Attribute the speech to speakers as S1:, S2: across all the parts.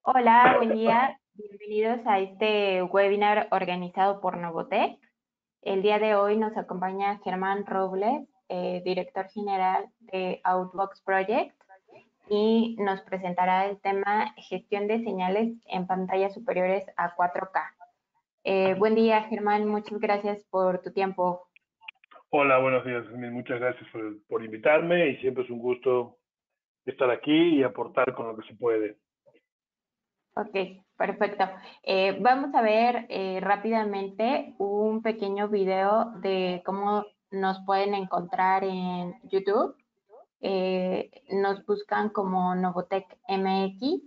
S1: Hola, buen día. Bienvenidos a este webinar organizado por Novotec. El día de hoy nos acompaña Germán Robles, director general de Outbox Project, y nos presentará el tema gestión de señales en pantallas superiores a 4K. Buen día, Germán. Muchas gracias por tu tiempo.
S2: Hola, buenos días, Jasmine. Muchas gracias por invitarme y siempre es un gusto estar aquí y aportar con lo que se puede.
S1: Ok, perfecto. Vamos a ver rápidamente un pequeño video de cómo nos pueden encontrar en YouTube. Nos buscan como Novotec MX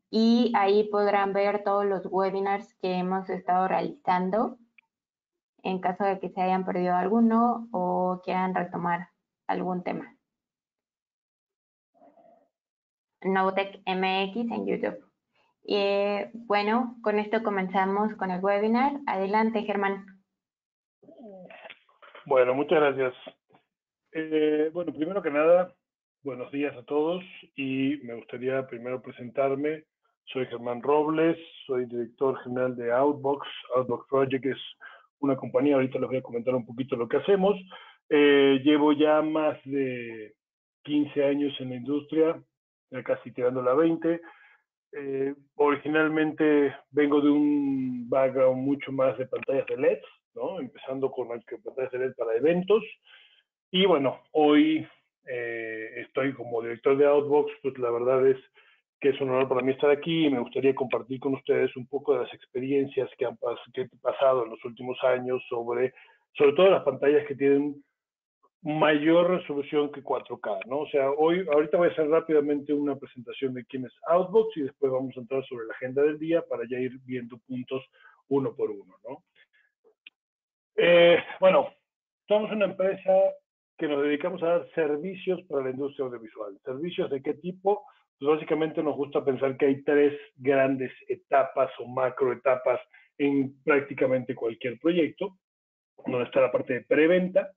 S1: y ahí podrán ver todos los webinars que hemos estado realizando en caso de que se hayan perdido alguno o quieran retomar algún tema. Novotec MX en YouTube. Bueno, con esto comenzamos con el webinar. Adelante, Germán.
S2: Bueno, muchas gracias. Bueno, primero que nada, buenos días a todos y me gustaría primero presentarme. Soy Germán Robles, soy director general de Outbox. Outbox Project es una compañía, ahorita les voy a comentar un poquito lo que hacemos. Llevo ya más de 15 años en la industria, ya casi tirando la 20. Originalmente vengo de un background mucho más de pantallas de LED, ¿no? Empezando con pantallas de LED para eventos. Y bueno, hoy estoy como director de Outbox, pues la verdad es que es un honor para mí estar aquí y me gustaría compartir con ustedes un poco de las experiencias que he pasado en los últimos años sobre todo las pantallas que tienen mayor resolución que 4K, ¿no? O sea, ahorita voy a hacer rápidamente una presentación de quién es Outbox y después vamos a entrar sobre la agenda del día para ya ir viendo puntos uno por uno, ¿no? Bueno, somos una empresa que nos dedicamos a dar servicios para la industria audiovisual. ¿Servicios de qué tipo? Pues básicamente nos gusta pensar que hay tres grandes etapas o macroetapas en prácticamente cualquier proyecto, donde está la parte de preventa,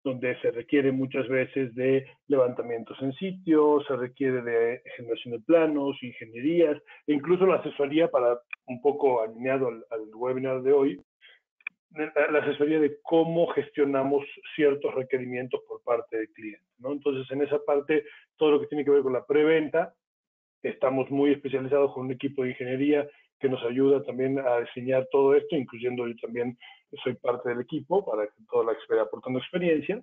S2: donde se requiere muchas veces de levantamientos en sitio, se requiere de generación de planos, ingenierías, e incluso la asesoría para, un poco alineado al webinar de hoy, la asesoría de cómo gestionamos ciertos requerimientos por parte del cliente, ¿no? Entonces, en esa parte, todo lo que tiene que ver con la preventa, estamos muy especializados con un equipo de ingeniería que nos ayuda también a diseñar todo esto, incluyendo yo también soy parte del equipo para que toda aportando experiencia.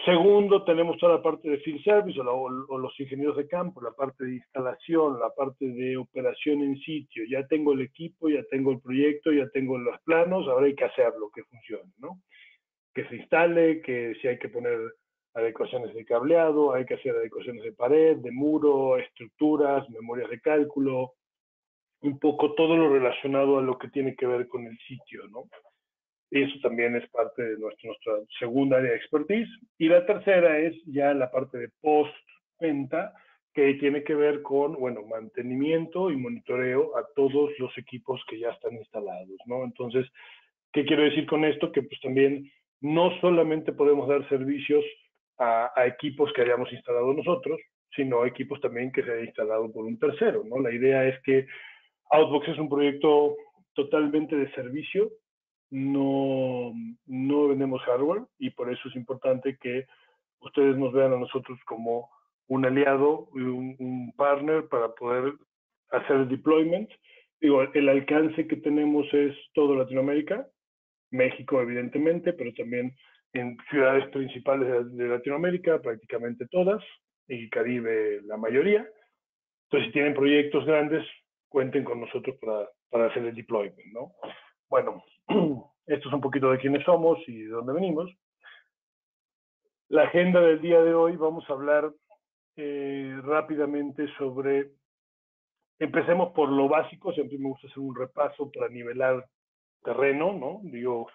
S2: Segundo, tenemos toda la parte de field service o los ingenieros de campo, la parte de instalación, la parte de operación en sitio. Ya tengo el equipo, ya tengo el proyecto, ya tengo los planos, ahora hay que hacerlo, que funcione, ¿no? Que se instale, que si hay que poner adecuaciones de cableado, hay que hacer adecuaciones de pared, de muro, estructuras, memorias de cálculo, un poco todo lo relacionado a lo que tiene que ver con el sitio, ¿no? Y eso también es parte de nuestra segunda área de expertise. Y la tercera es ya la parte de post-venta, que tiene que ver con, bueno, mantenimiento y monitoreo a todos los equipos que ya están instalados, ¿no? Entonces, ¿qué quiero decir con esto? Que pues también no solamente podemos dar servicios a equipos que hayamos instalado nosotros, sino a equipos también que se haya instalado por un tercero, ¿no? La idea es que Outbox es un proyecto totalmente de servicio, no, no vendemos hardware y por eso es importante que ustedes nos vean a nosotros como un aliado y un partner para poder hacer el deployment. Digo, el alcance que tenemos es todo Latinoamérica, México evidentemente, pero también en ciudades principales de Latinoamérica, prácticamente todas, y Caribe la mayoría. Entonces, si tienen proyectos grandes, cuenten con nosotros para hacer el deployment, ¿no? Bueno, esto es un poquito de quiénes somos y de dónde venimos. La agenda del día de hoy vamos a hablar rápidamente sobre, empecemos por lo básico, siempre me gusta hacer un repaso para nivelar terreno, ¿no? Digo,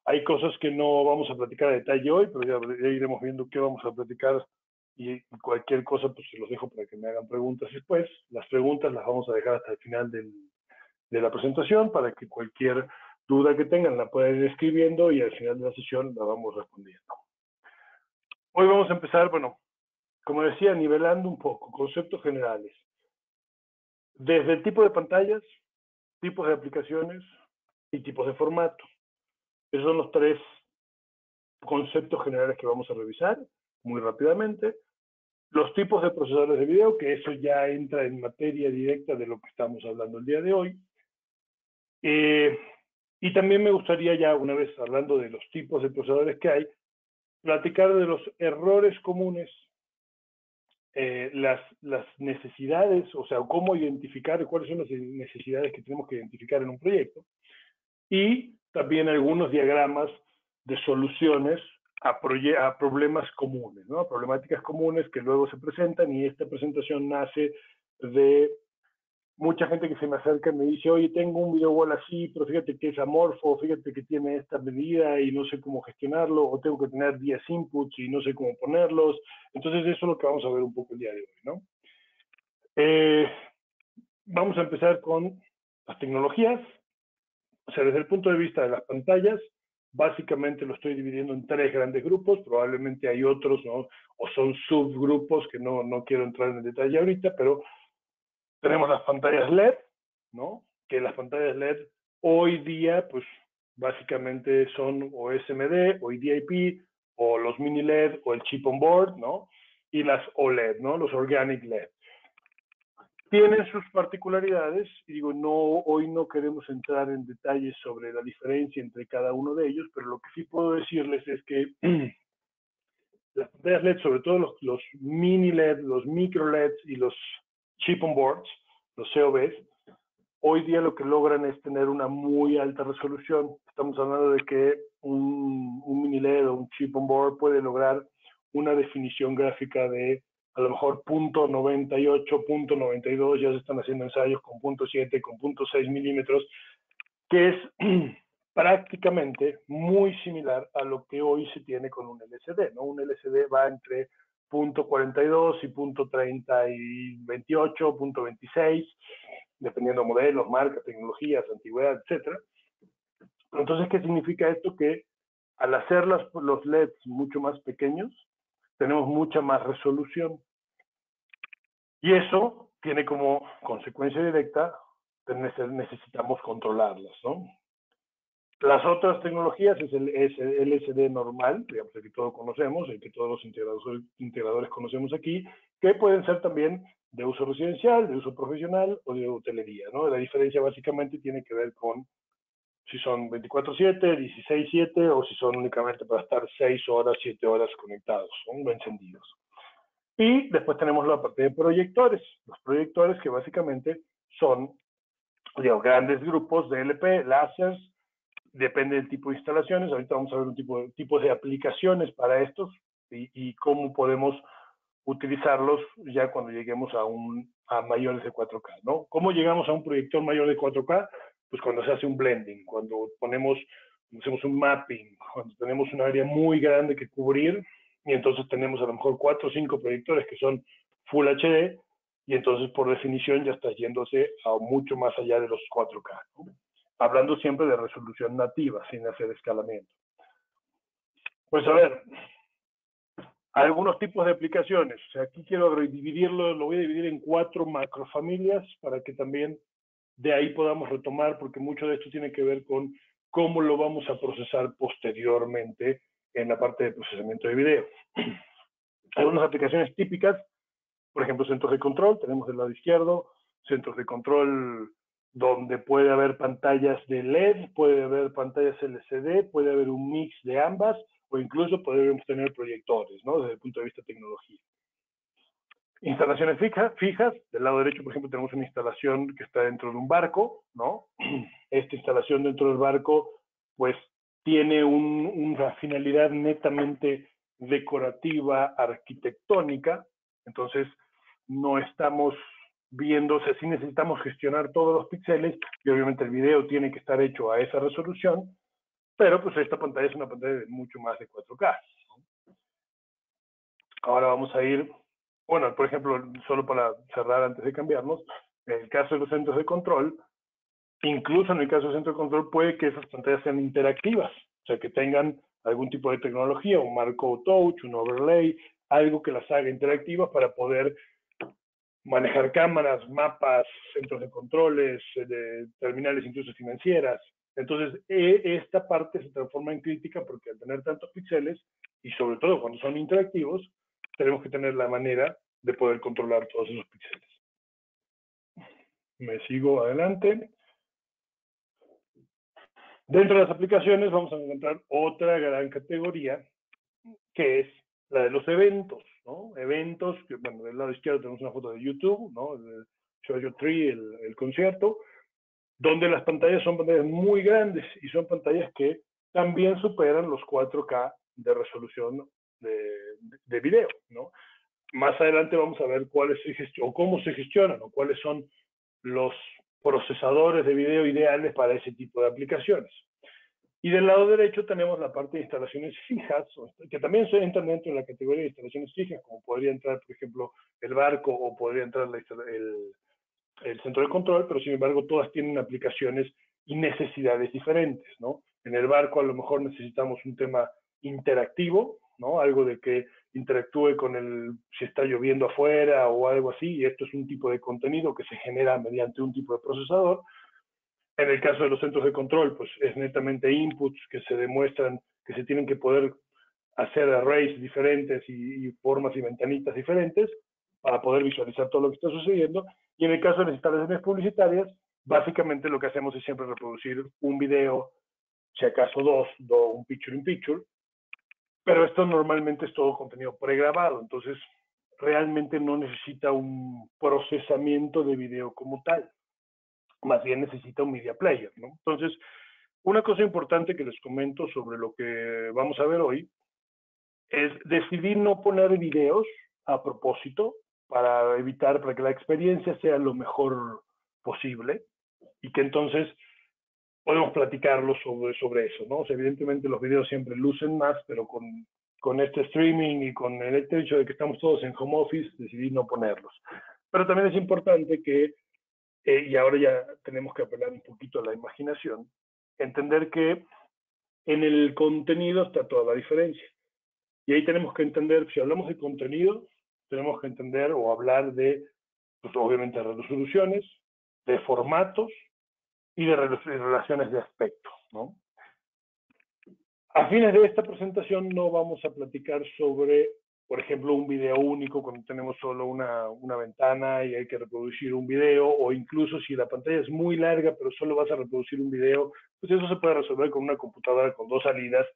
S2: hay cosas que no vamos a platicar a detalle hoy, pero ya iremos viendo qué vamos a platicar y cualquier cosa pues se los dejo para que me hagan preguntas después. Las preguntas las vamos a dejar hasta el final de la presentación para que cualquier duda que tengan la puedan ir escribiendo y al final de la sesión la vamos respondiendo. Hoy vamos a empezar, bueno, como decía, nivelando un poco, conceptos generales. desde el tipo de pantallas, tipos de aplicaciones y tipos de formato. Esos son los tres conceptos generales que vamos a revisar muy rápidamente. Los tipos de procesadores de video, que eso ya entra en materia directa de lo que estamos hablando el día de hoy. Y también me gustaría ya, una vez hablando de los tipos de procesadores que hay, platicar de los errores comunes, las necesidades, o sea, cómo identificar, cuáles son las necesidades que tenemos que identificar en un proyecto, y también algunos diagramas de soluciones a problemas comunes, ¿no? A problemáticas comunes que luego se presentan, y esta presentación nace de mucha gente que se me acerca y me dice, oye, tengo un video wall así, pero fíjate que es amorfo, fíjate que tiene esta medida y no sé cómo gestionarlo, o tengo que tener 10 inputs y no sé cómo ponerlos. Entonces eso es lo que vamos a ver un poco el día de hoy, ¿no? Vamos a empezar con las tecnologías. O sea, desde el punto de vista de las pantallas, básicamente lo estoy dividiendo en tres grandes grupos, probablemente hay otros, ¿no? O son subgrupos que no quiero entrar en detalle ahorita, pero tenemos las pantallas LED, ¿no? Que las pantallas LED hoy día, pues básicamente son o SMD, o DIP, o los mini LED, o el chip on board, ¿no? Y las OLED, ¿no? Los organic LED. Tienen sus particularidades, y digo, hoy no queremos entrar en detalles sobre la diferencia entre cada uno de ellos, pero lo que sí puedo decirles es que las pantallas LED, sobre todo los mini LED, los micro LEDs y los chip on boards, los COBs, hoy día lo que logran es tener una muy alta resolución. Estamos hablando de que un mini LED o un chip on board puede lograr una definición gráfica de a lo mejor .98, .92, ya se están haciendo ensayos con .7, con .6 milímetros, que es prácticamente muy similar a lo que hoy se tiene con un LCD, ¿no? Un LCD va entre .42 y .30 y 28, .26, dependiendo de modelos, marcas, tecnologías, antigüedad, etc. Entonces, ¿qué significa esto? Que al hacer los LEDs mucho más pequeños, tenemos mucha más resolución. Y eso tiene como consecuencia directa, necesitamos controlarlas, ¿no? Las otras tecnologías es el LCD normal, digamos, el que todos conocemos, el que todos los integradores conocemos aquí, que pueden ser también de uso residencial, de uso profesional o de hotelería, ¿no? La diferencia básicamente tiene que ver con si son 24/7, 16/7 o si son únicamente para estar 6 horas, 7 horas conectados, ¿no? Encendidos. Y después tenemos la parte de proyectores. Los proyectores que básicamente son, digamos, grandes grupos de LP, láseres, depende del tipo de instalaciones. Ahorita vamos a ver un tipo de aplicaciones para estos y cómo podemos utilizarlos ya cuando lleguemos a mayores de 4K, ¿no? ¿Cómo llegamos a un proyector mayor de 4K? Pues cuando se hace un blending, cuando hacemos un mapping, cuando tenemos un área muy grande que cubrir, y entonces tenemos a lo mejor 4 o 5 proyectores que son Full HD, y entonces por definición ya está yéndose a mucho más allá de los 4K, ¿no? Hablando siempre de resolución nativa, sin hacer escalamiento. Pues a ver, algunos tipos de aplicaciones. O sea, aquí quiero dividirlo, lo voy a dividir en 4 macrofamilias para que también de ahí podamos retomar, porque mucho de esto tiene que ver con cómo lo vamos a procesar posteriormente en la parte de procesamiento de video. Algunas aplicaciones típicas, por ejemplo, centros de control, tenemos del lado izquierdo, centros de control donde puede haber pantallas de LED, puede haber pantallas LCD, puede haber un mix de ambas, o incluso podríamos tener proyectores, ¿no? Desde el punto de vista de tecnología. Instalaciones fijas, del lado derecho, por ejemplo, tenemos una instalación que está dentro de un barco, ¿no? Esta instalación dentro del barco, pues, tiene una finalidad netamente decorativa, arquitectónica, entonces no estamos viendo, o sea, sí necesitamos gestionar todos los píxeles, y obviamente el video tiene que estar hecho a esa resolución, pero pues esta pantalla es una pantalla de mucho más de 4K, ¿no? Ahora vamos a ir, bueno, por ejemplo, solo para cerrar antes de cambiarnos, en el caso de los centros de control, incluso en el caso del centro de control puede que esas pantallas sean interactivas, o sea, que tengan algún tipo de tecnología, un marco touch, un overlay, algo que las haga interactivas para poder manejar cámaras, mapas, centros de controles, de terminales incluso financieras. Entonces, esta parte se transforma en crítica porque al tener tantos píxeles, y sobre todo cuando son interactivos, tenemos que tener la manera de poder controlar todos esos píxeles. Me sigo adelante. Dentro de las aplicaciones vamos a encontrar otra gran categoría, que es la de los eventos, ¿no? Eventos, que, bueno, del lado izquierdo tenemos una foto de YouTube, ¿no? El Show Your Tree, el concierto, donde las pantallas son pantallas muy grandes y son pantallas que también superan los 4K de resolución de video, ¿no? Más adelante vamos a ver cuáles o cómo se gestionan o cuáles son los procesadores de video ideales para ese tipo de aplicaciones. Y del lado derecho tenemos la parte de instalaciones fijas, que también se entran dentro de la categoría de instalaciones fijas, como podría entrar, por ejemplo, el barco o podría entrar el centro de control, pero sin embargo todas tienen aplicaciones y necesidades diferentes, ¿no? En el barco a lo mejor necesitamos un tema interactivo, ¿no? Algo de que interactúe con si está lloviendo afuera o algo así, y esto es un tipo de contenido que se genera mediante un tipo de procesador. En el caso de los centros de control, pues es netamente inputs que se demuestran que se tienen que poder hacer arrays diferentes y formas y ventanitas diferentes para poder visualizar todo lo que está sucediendo. Y en el caso de las instalaciones publicitarias, básicamente lo que hacemos es siempre reproducir un video, si acaso dos, un picture in picture, pero esto normalmente es todo contenido pregrabado, entonces realmente no necesita un procesamiento de video como tal, más bien necesita un media player, ¿no? Entonces, una cosa importante que les comento sobre lo que vamos a ver hoy es decidir no poner videos a propósito para que la experiencia sea lo mejor posible y que entonces podemos platicarlo sobre eso, ¿no? O sea, evidentemente los videos siempre lucen más, pero con este streaming y con el hecho de que estamos todos en home office, decidí no ponerlos. Pero también es importante que, y ahora ya tenemos que apelar un poquito a la imaginación, entender que en el contenido está toda la diferencia. Y ahí tenemos que entender, si hablamos de contenido, tenemos que entender o hablar de, pues, obviamente, de resoluciones, de formatos y de relaciones de aspecto, ¿no? A fines de esta presentación no vamos a platicar sobre, por ejemplo, un video único cuando tenemos solo una ventana y hay que reproducir un video, o incluso si la pantalla es muy larga pero solo vas a reproducir un video, pues eso se puede resolver con una computadora con dos salidas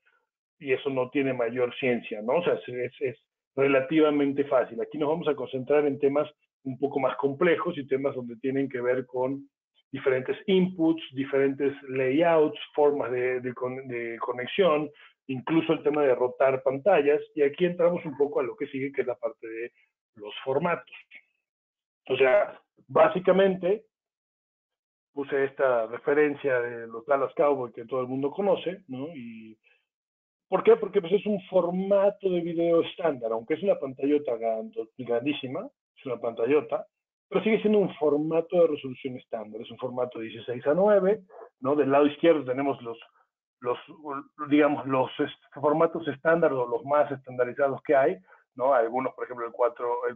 S2: y eso no tiene mayor ciencia, ¿no? O sea, es relativamente fácil. Aquí nos vamos a concentrar en temas un poco más complejos y temas donde tienen que ver con diferentes inputs, diferentes layouts, formas de conexión, incluso el tema de rotar pantallas, y aquí entramos un poco a lo que sigue, que es la parte de los formatos. O sea, básicamente puse esta referencia de los Dallas Cowboys que todo el mundo conoce, ¿no? Y ¿por qué? Porque pues, es un formato de video estándar, aunque es una pantallota grandísima, es una pantallota, pero sigue siendo un formato de resolución estándar, es un formato 16:9, ¿no? Del lado izquierdo tenemos digamos, los formatos estándar o los más estandarizados que hay, ¿no? Algunos, por ejemplo, el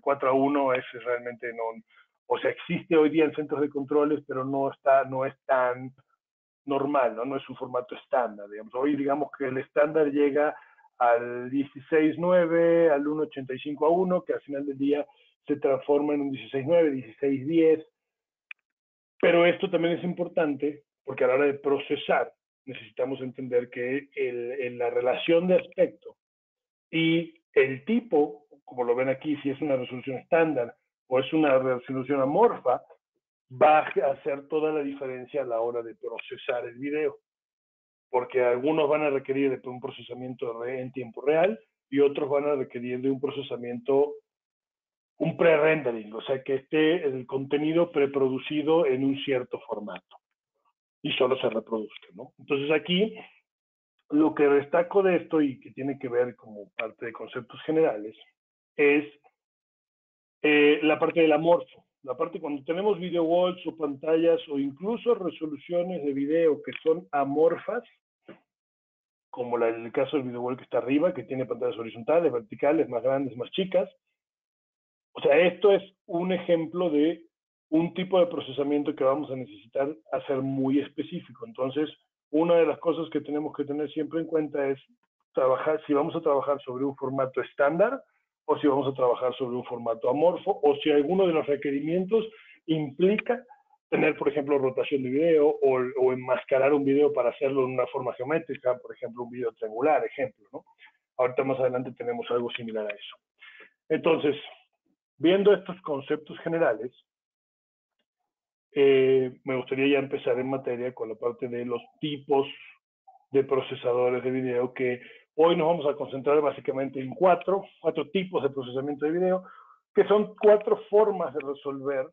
S2: 4:1 es realmente no, o sea, existe hoy día en centros de controles, pero no es tan normal, ¿no? No es un formato estándar, digamos. Hoy digamos que el estándar llega al 16:9, al 1.85:1, que al final del día se transforma en un 16:9, 16:10. Pero esto también es importante porque a la hora de procesar necesitamos entender que la relación de aspecto y el tipo, como lo ven aquí, si es una resolución estándar o es una resolución amorfa, va a hacer toda la diferencia a la hora de procesar el video, porque algunos van a requerir de un procesamiento en tiempo real y otros van a requerir de un procesamiento, un pre-rendering, o sea, que esté el contenido preproducido en un cierto formato y solo se reproduzca, ¿no? Entonces aquí lo que destaco de esto y que tiene que ver como parte de conceptos generales es la parte del amorfo. La parte cuando tenemos video walls o pantallas o incluso resoluciones de video que son amorfas, como en el caso del video wall que está arriba, que tiene pantallas horizontales, verticales, más grandes, más chicas. O sea, esto es un ejemplo de un tipo de procesamiento que vamos a necesitar hacer muy específico. Entonces, una de las cosas que tenemos que tener siempre en cuenta es trabajar, si vamos a trabajar sobre un formato estándar o si vamos a trabajar sobre un formato amorfo o si alguno de los requerimientos implica tener, por ejemplo, rotación de video o enmascarar un video para hacerlo en una forma geométrica, por ejemplo, un video triangular, ejemplo, ¿no? Ahorita más adelante tenemos algo similar a eso. Entonces, viendo estos conceptos generales, me gustaría ya empezar en materia con la parte de los tipos de procesadores de video, que hoy nos vamos a concentrar básicamente en cuatro tipos de procesamiento de video, que son 4 formas de resolver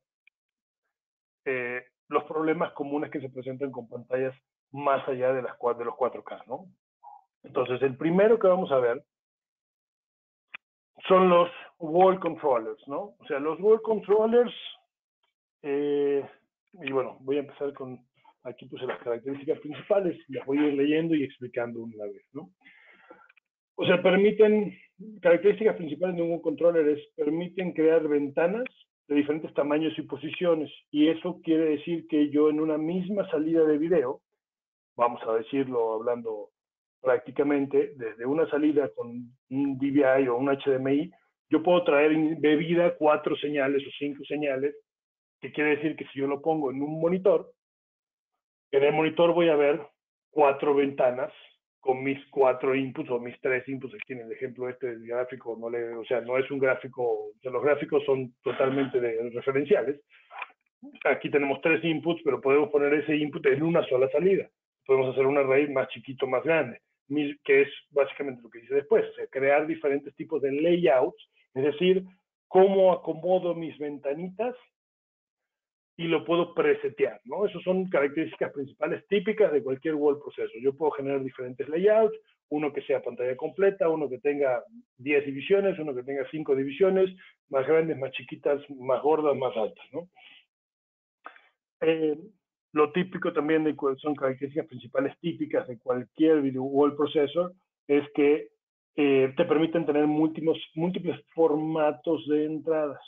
S2: los problemas comunes que se presentan con pantallas más allá de los 4K, ¿no? Entonces, el primero que vamos a ver son los wall controllers, ¿no? O sea, los wall controllers, y bueno, voy a empezar con, aquí puse las características principales, las voy a ir leyendo y explicando una vez, ¿no? O sea, características principales de un wall controller permiten crear ventanas de diferentes tamaños y posiciones, y eso quiere decir que yo en una misma salida de video, vamos a decirlo hablando prácticamente, desde una salida con un DVI o un HDMI, yo puedo traer embebida 4 señales o 5 señales, que quiere decir que si yo lo pongo en un monitor, en el monitor voy a ver 4 ventanas con mis 4 inputs o mis 3 inputs. Aquí en el ejemplo del gráfico, o sea, no es un gráfico, o sea, los gráficos son totalmente referenciales. Aquí tenemos 3 inputs, pero podemos poner ese input en una sola salida. Podemos hacer un array más chiquito, más grande, que es básicamente lo que dice después, o sea, crear diferentes tipos de layouts, es decir, cómo acomodo mis ventanitas y lo puedo presetear, ¿no? Esas son características principales típicas de cualquier wall processor. Yo puedo generar diferentes layouts, uno que sea pantalla completa, uno que tenga 10 divisiones, uno que tenga 5 divisiones, más grandes, más chiquitas, más gordas, más altas, ¿no? Lo típico también son características principales típicas de cualquier video wall processor es que te permiten tener múltiples formatos de entradas.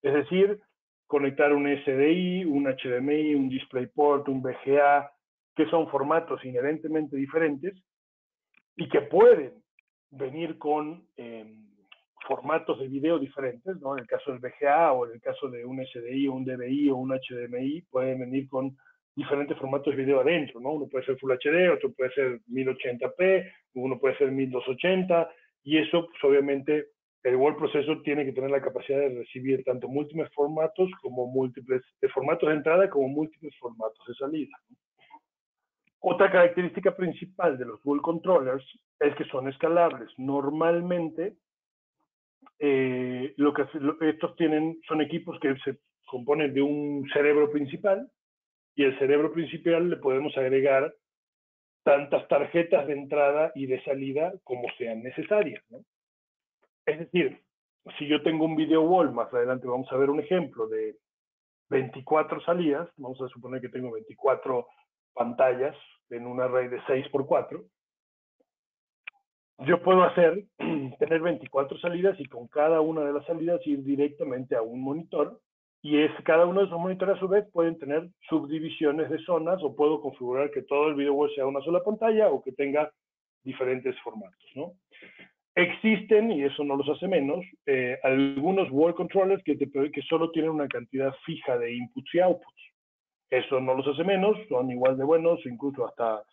S2: Es decir, conectar un SDI, un HDMI, un DisplayPort, un VGA, que son formatos inherentemente diferentes y que pueden venir con formatos de video diferentes, ¿no? En el caso del VGA o en el caso de un SDI o un DVI o un HDMI, pueden venir con diferentes formatos de video adentro, ¿no? Uno puede ser Full HD, otro puede ser 1080p, uno puede ser 1280, y eso, pues obviamente, el word processor tiene que tener la capacidad de recibir tanto múltiples formatos como múltiples formatos de entrada como múltiples formatos de salida. Otra característica principal de los dual controllers es que son escalables. Normalmente, estos son equipos que se componen de un cerebro principal, y el cerebro principal le podemos agregar tantas tarjetas de entrada y de salida como sean necesarias, ¿no? Es decir, si yo tengo un video wall, más adelante vamos a ver un ejemplo de 24 salidas, vamos a suponer que tengo 24 pantallas en un array de 6x4, yo puedo tener 24 salidas y con cada una de las salidas ir directamente a un monitor, y cada uno de esos monitores a su vez pueden tener subdivisiones de zonas, o puedo configurar que todo el video wall sea una sola pantalla o que tenga diferentes formatos, ¿no? Existen, y eso no los hace menos, algunos wall controllers que solo tienen una cantidad fija de inputs y outputs. Eso no los hace menos, son igual de buenos, incluso hasta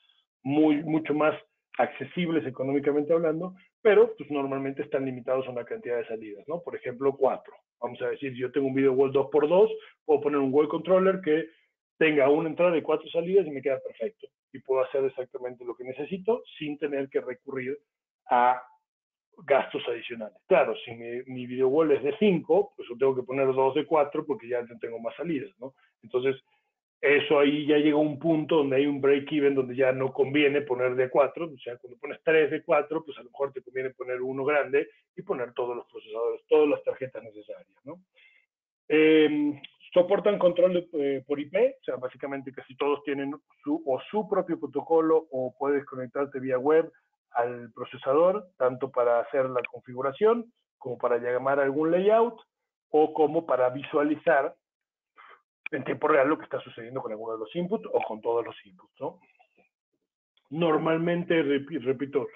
S2: mucho más accesibles económicamente hablando, pero pues normalmente están limitados a una cantidad de salidas, ¿no? Por ejemplo, 4. Vamos a decir, si yo tengo un video wall 2x2, puedo poner un wall controller que tenga una entrada y 4 salidas y me queda perfecto. Y puedo hacer exactamente lo que necesito sin tener que recurrir a gastos adicionales. Claro, si mi video wall es de 5, pues yo tengo que poner 2 de 4 porque ya tengo más salidas, ¿no? Entonces, eso ahí ya llega a un punto donde hay un break-even donde ya no conviene poner de 4, o sea, cuando pones 3 de 4, pues a lo mejor te conviene poner uno grande y poner todos los procesadores, todas las tarjetas necesarias, ¿no? Soportan control por IP, o sea, básicamente casi todos tienen su propio protocolo, o puedes conectarte vía web al procesador, tanto para hacer la configuración como para llamar a algún layout, o como para visualizar en tiempo real lo que está sucediendo con alguno de los inputs o con todos los inputs, ¿no? Normalmente, repito,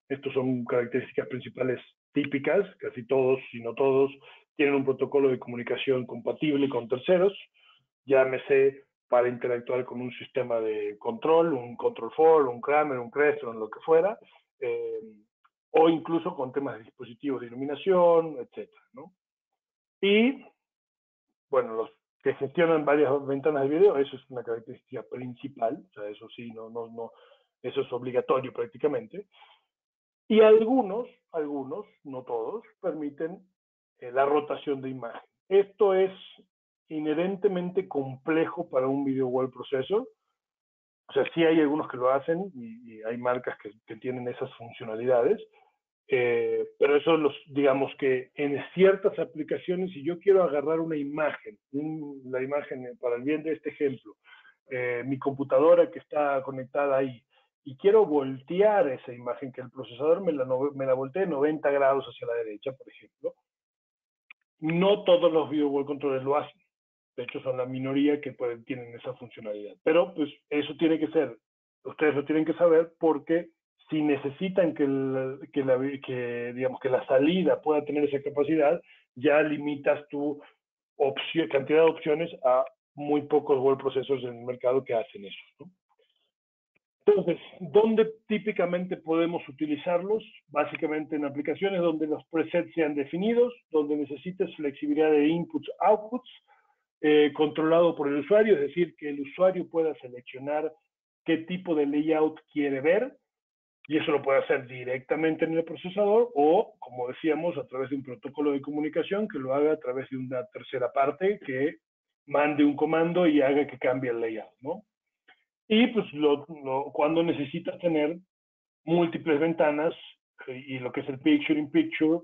S2: estos son características principales típicas, casi todos, si no todos, tienen un protocolo de comunicación compatible con terceros, llámese para interactuar con un sistema de control, un control for, un Kramer, un Crestron, lo que fuera, o incluso con temas de dispositivos de iluminación, etcétera, ¿no? Y, bueno, los que gestionan varias ventanas de video, eso es una característica principal, o sea, eso sí, eso es obligatorio prácticamente. Y algunos, no todos, permiten la rotación de imagen. Esto es inherentemente complejo para un video wall processor. O sea, sí hay algunos que lo hacen y hay marcas que tienen esas funcionalidades, pero eso digamos que en ciertas aplicaciones, si yo quiero agarrar una imagen, la imagen para el bien de este ejemplo, mi computadora que está conectada ahí, y quiero voltear esa imagen, que el procesador me la voltee 90 grados hacia la derecha, por ejemplo, no todos los video wall controllers lo hacen. De hecho, son la minoría que tienen esa funcionalidad. Pero pues eso tiene que ser, ustedes lo tienen que saber porque si necesitan digamos, que la salida pueda tener esa capacidad, ya limitas tu cantidad de opciones a muy pocos word processors en el mercado que hacen eso, ¿no? Entonces, ¿dónde típicamente podemos utilizarlos? Básicamente en aplicaciones donde los presets sean definidos, donde necesites flexibilidad de inputs, outputs, controlado por el usuario, es decir, que el usuario pueda seleccionar qué tipo de layout quiere ver, y eso lo puede hacer directamente en el procesador o, como decíamos, a través de un protocolo de comunicación que lo haga a través de una tercera parte que mande un comando y haga que cambie el layout, ¿no? Y pues cuando necesitas tener múltiples ventanas y lo que es el picture in picture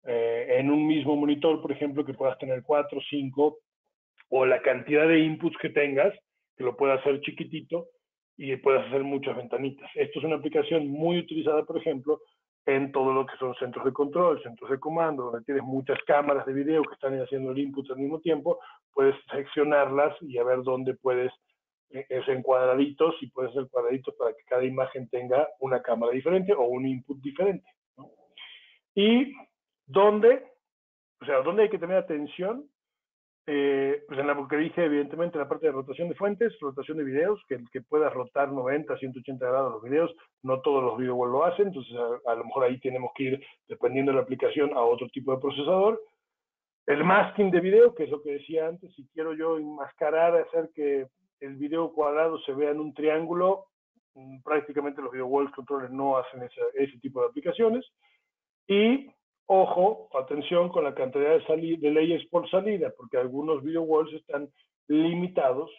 S2: en un mismo monitor, por ejemplo, que puedas tener 4, 5 o la cantidad de inputs que tengas, que lo puedas hacer chiquitito y puedas hacer muchas ventanitas. Esto es una aplicación muy utilizada, por ejemplo, en todo lo que son centros de control, centros de comando, donde tienes muchas cámaras de video que están haciendo el input al mismo tiempo, puedes seccionarlas y a ver dónde puedes en cuadraditos y puedes hacer cuadraditos para que cada imagen tenga una cámara diferente o un input diferente, ¿no? Y dónde, o sea, dónde hay que tener atención, pues en lo que dije, evidentemente, la parte de rotación de fuentes, rotación de videos, que pueda rotar 90, 180 grados los videos, no todos los video lo hacen, entonces a lo mejor ahí tenemos que ir, dependiendo de la aplicación, a otro tipo de procesador. El masking de video, que es lo que decía antes, si quiero yo enmascarar, hacer que el video cuadrado se vea en un triángulo, prácticamente los video wall controllers no hacen ese tipo de aplicaciones. Y ojo, atención con la cantidad de layers por salida, porque algunos video walls están limitados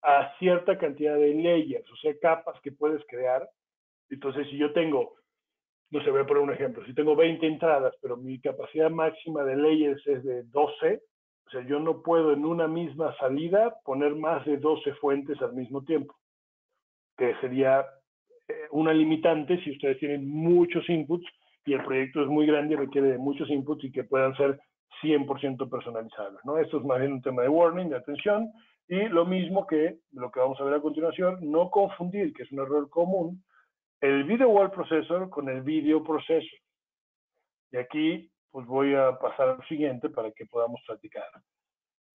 S2: a cierta cantidad de layers, o sea, capas que puedes crear. Entonces, si yo tengo, no sé, voy a poner un ejemplo, si tengo 20 entradas, pero mi capacidad máxima de layers es de 12, o sea, yo no puedo en una misma salida poner más de 12 fuentes al mismo tiempo, que sería una limitante si ustedes tienen muchos inputs y el proyecto es muy grande y requiere de muchos inputs y que puedan ser 100% personalizables, ¿no? Esto es más bien un tema de warning, de atención, y lo mismo que lo que vamos a ver a continuación, no confundir, que es un error común, el video wall processor con el video processor. Y aquí pues voy a pasar al siguiente para que podamos platicar.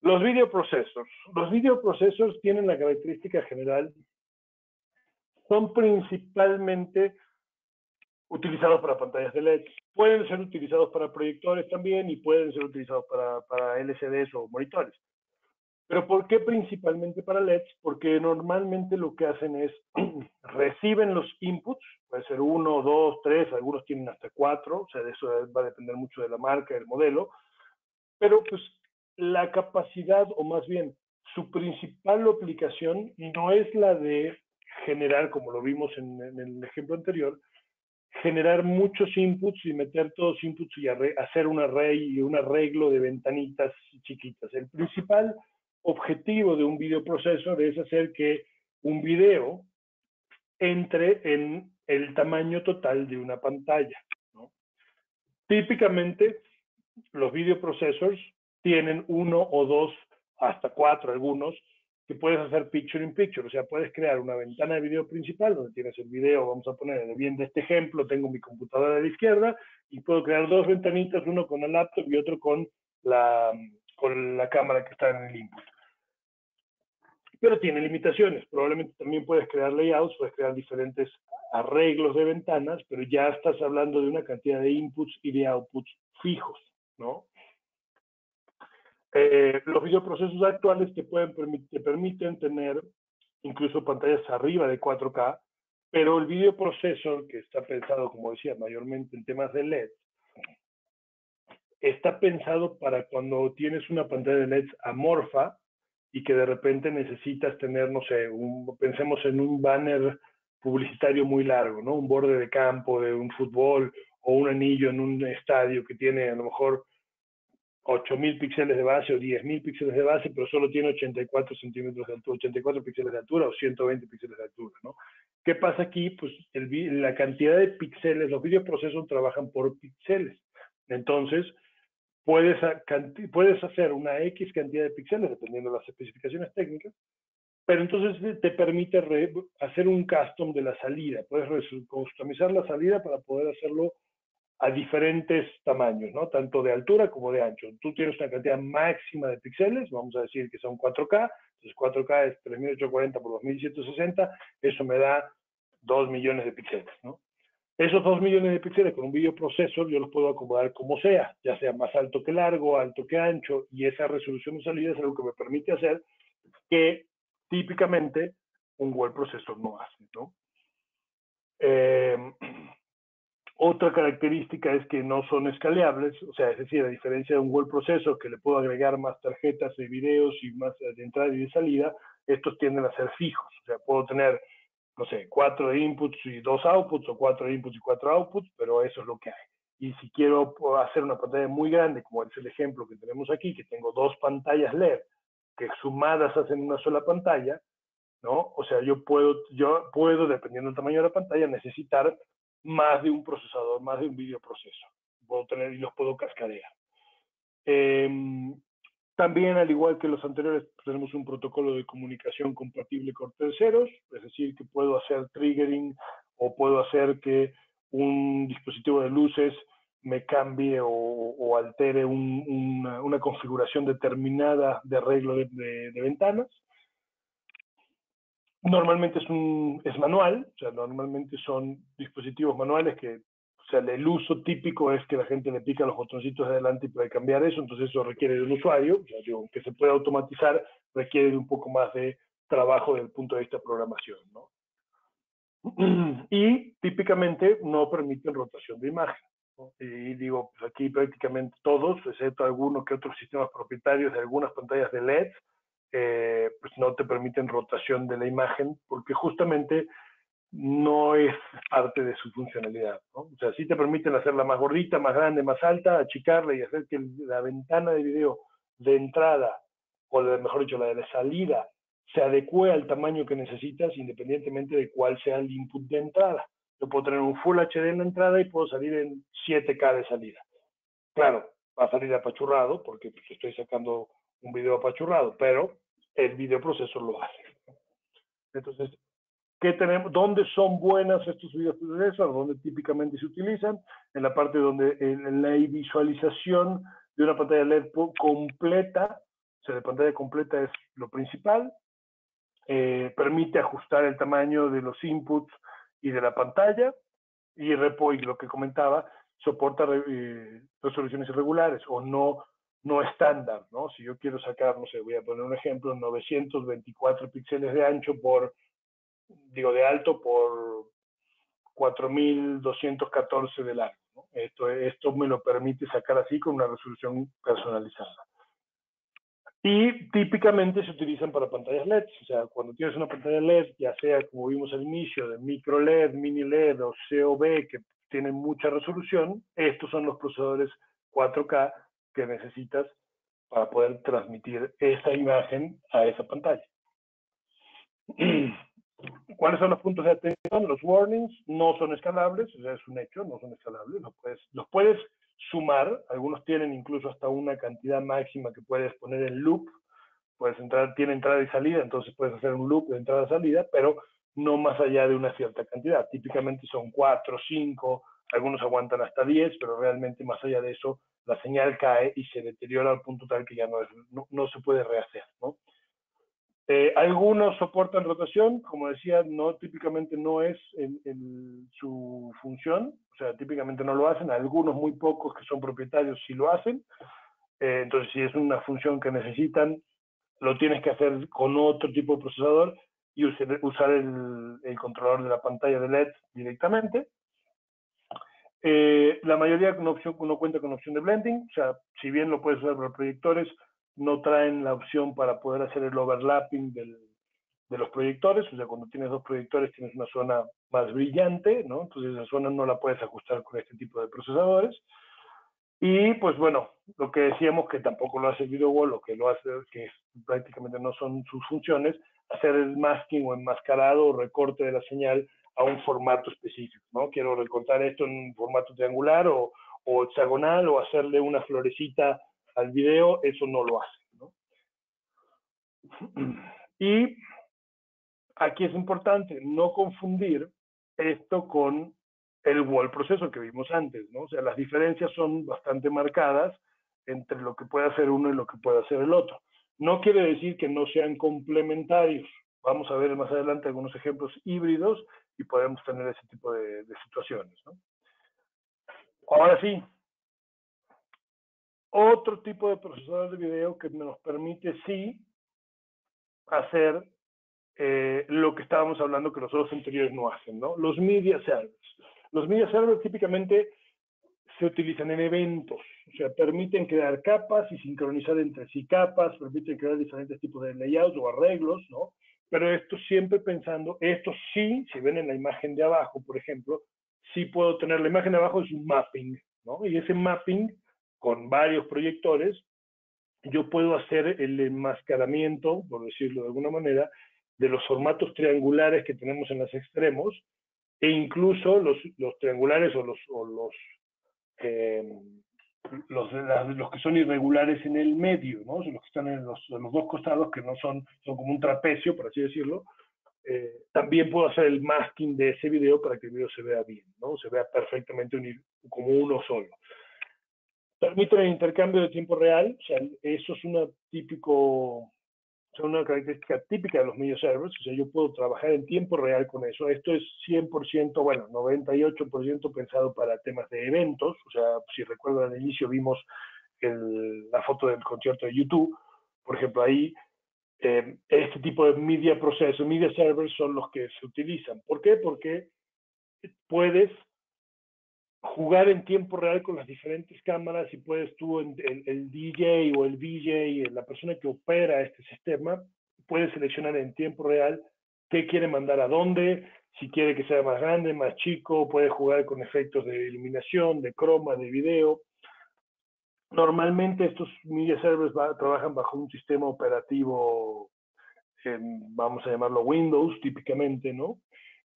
S2: Los video processors. Los video processors tienen la característica general, son principalmente utilizados para pantallas de LED. Pueden ser utilizados para proyectores también y pueden ser utilizados para LCDs o monitores. ¿Pero por qué principalmente para LEDs? Porque normalmente lo que hacen es reciben los inputs, puede ser 1, 2, 3, algunos tienen hasta 4, o sea, de eso va a depender mucho de la marca, del modelo, pero pues la capacidad, o más bien su principal aplicación no es la de generar, como lo vimos en el ejemplo anterior, generar muchos inputs y meter todos los inputs y hacer un array y un arreglo de ventanitas chiquitas. El principal objetivo de un videoprocesor es hacer que un video entre en el tamaño total de una pantalla, ¿no? Típicamente, los videoprocessors tienen 1 o 2, hasta 4 algunos, que puedes hacer picture in picture, o sea, puedes crear una ventana de video principal donde tienes el video, vamos a poner bien de este ejemplo, tengo mi computadora a la izquierda y puedo crear 2 ventanitas, uno con el laptop y otro con la cámara que está en el input. Pero tiene limitaciones, probablemente también puedes crear layouts, puedes crear diferentes arreglos de ventanas, pero ya estás hablando de una cantidad de inputs y de outputs fijos, ¿no? Los videoprocesos actuales te permiten tener incluso pantallas arriba de 4K, pero el videoprocesor, que está pensado, como decía, mayormente en temas de LED, está pensado para cuando tienes una pantalla de LED amorfa y que de repente necesitas tener, no sé, pensemos en un banner publicitario muy largo, ¿no? Un borde de campo de un fútbol o un anillo en un estadio que tiene a lo mejor 8.000 píxeles de base o 10.000 píxeles de base, pero solo tiene 84 centímetros de altura, 84 píxeles de altura o 120 píxeles de altura, ¿no? ¿Qué pasa aquí? Pues la cantidad de píxeles, los videoprocesos trabajan por píxeles. Entonces, puedes hacer una X cantidad de píxeles, dependiendo de las especificaciones técnicas, pero entonces te permite hacer un custom de la salida. Puedes customizar la salida para poder hacerlo a diferentes tamaños, ¿no? Tanto de altura como de ancho. Tú tienes una cantidad máxima de píxeles, vamos a decir que son 4K, entonces 4K es 3840 por 2160, eso me da 2 millones de píxeles, ¿no? Esos 2 millones de píxeles con un videoprocesor yo los puedo acomodar como sea, ya sea más alto que largo, alto que ancho, y esa resolución de salida es algo que me permite hacer que típicamente un web processor no hace, ¿no? Otra característica es que no son escaleables, o sea, es decir, a diferencia de un web processor que le puedo agregar más tarjetas de videos y más de entrada y de salida, estos tienden a ser fijos, o sea, puedo tener, no sé, 4 inputs y 2 outputs, o 4 inputs y 4 outputs, pero eso es lo que hay. Y si quiero hacer una pantalla muy grande, como es el ejemplo que tenemos aquí, que tengo 2 pantallas LED que sumadas hacen una sola pantalla, ¿no? O sea, yo puedo, dependiendo del tamaño de la pantalla, necesitar más de un procesador, más de un videoproceso. Puedo tener y los puedo cascadear. También, al igual que los anteriores, tenemos un protocolo de comunicación compatible con terceros, es decir, que puedo hacer triggering o puedo hacer que un dispositivo de luces me cambie o altere una configuración determinada de arreglo de ventanas. Normalmente es manual, o sea, normalmente son dispositivos manuales que, o sea, el uso típico es que la gente le pica los botoncitos de adelante y puede cambiar eso, entonces eso requiere de un usuario, o sea, aunque se pueda automatizar, requiere de un poco más de trabajo desde el punto de vista de programación, ¿no? Y típicamente no permiten rotación de imagen, ¿no? Y digo, pues aquí prácticamente todos, excepto algunos que otros sistemas propietarios de algunas pantallas de LED, pues no te permiten rotación de la imagen porque justamente no es parte de su funcionalidad, ¿no? O sea, sí te permiten hacerla más gordita, más grande, más alta, achicarla y hacer que la ventana de video de entrada, o mejor dicho, la de salida, se adecue al tamaño que necesitas independientemente de cuál sea el input de entrada. Yo puedo tener un Full HD en la entrada y puedo salir en 7K de salida. Claro, va a salir apachurrado porque pues, estoy sacando un video apachurrado, pero el videoprocesor lo hace. Entonces, ¿qué tenemos? ¿Dónde son buenas estos videoprocesos? ¿Dónde típicamente se utilizan? En la parte donde en la visualización de una pantalla LED completa, o sea, la pantalla completa es lo principal, permite ajustar el tamaño de los inputs y de la pantalla, y lo que comentaba, soporta resoluciones irregulares o no estándar, ¿no? Si yo quiero sacar, no sé, voy a poner un ejemplo, 924 píxeles de ancho de alto por 4.214 de largo, ¿no? Esto me lo permite sacar así con una resolución personalizada. Y típicamente se utilizan para pantallas LED, o sea, cuando tienes una pantalla LED, ya sea como vimos al inicio, de micro LED, mini LED o COB, que tienen mucha resolución, estos son los procesadores 4K que necesitas para poder transmitir esa imagen a esa pantalla. ¿Cuáles son los puntos de atención? Los warnings no son escalables, o sea, es un hecho, no son escalables, los puedes sumar, algunos tienen incluso hasta una cantidad máxima que puedes poner en loop, puedes entrar, tiene entrada y salida, entonces puedes hacer un loop de entrada-salida, pero no más allá de una cierta cantidad. Típicamente son 4, 5, algunos aguantan hasta 10, pero realmente más allá de eso, la señal cae y se deteriora al punto tal que ya no se puede rehacer, ¿no? Algunos soportan rotación, como decía, típicamente no es su función, o sea, típicamente no lo hacen, algunos muy pocos que son propietarios sí lo hacen, entonces si es una función que necesitan, lo tienes que hacer con otro tipo de procesador y usar el controlador de la pantalla de LED directamente. La mayoría no cuenta con opción de blending, o sea, si bien lo puedes usar para proyectores, no traen la opción para poder hacer el overlapping de los proyectores, o sea, cuando tienes dos proyectores tienes una zona más brillante, ¿no? Entonces esa zona no la puedes ajustar con este tipo de procesadores. Y pues bueno, lo que decíamos que tampoco lo hace el video wall, lo que lo hace, que prácticamente no son sus funciones, hacer el masking o enmascarado o recorte de la señal a un formato específico, ¿no? Quiero recortar esto en un formato triangular o hexagonal o hacerle una florecita al video, eso no lo hace, ¿no? Y aquí es importante no confundir esto con el wall processor que vimos antes, ¿no? O sea, las diferencias son bastante marcadas entre lo que puede hacer uno y lo que puede hacer el otro. No quiere decir que no sean complementarios. Vamos a ver más adelante algunos ejemplos híbridos y podemos tener ese tipo de situaciones, ¿no? Ahora sí, otro tipo de procesador de video que nos permite sí hacer lo que estábamos hablando que los otros anteriores no hacen, ¿no? Los media servers. Los media servers típicamente se utilizan en eventos, o sea, permiten crear capas y sincronizar entre sí capas, permiten crear diferentes tipos de layouts o arreglos, ¿no? Pero esto siempre pensando, esto sí, si ven en la imagen de abajo, por ejemplo, sí puedo tener, la imagen de abajo es un mapping, ¿no? Y ese mapping con varios proyectores, yo puedo hacer el enmascaramiento, por decirlo de alguna manera, de los formatos triangulares que tenemos en los extremos, e incluso los triangulares o los que son irregulares en el medio, ¿no? Los que están en los dos costados, que no son como un trapecio, por así decirlo. También puedo hacer el masking de ese video para que el video se vea bien, ¿no? Se vea perfectamente como uno solo. Permiten el intercambio de tiempo real, o sea, eso es una característica típica de los media servers, o sea, yo puedo trabajar en tiempo real con eso. Esto es 100%, bueno, 98% pensado para temas de eventos, o sea, si recuerdan al inicio vimos la foto del concierto de YouTube, por ejemplo, ahí este tipo de media servers son los que se utilizan. ¿Por qué? Porque puedes jugar en tiempo real con las diferentes cámaras y puedes tú, el DJ o el VJ, la persona que opera este sistema, puede seleccionar en tiempo real qué quiere mandar a dónde, si quiere que sea más grande, más chico, puede jugar con efectos de iluminación, de croma, de video. Normalmente estos media servers trabajan bajo un sistema operativo, vamos a llamarlo Windows típicamente, ¿no?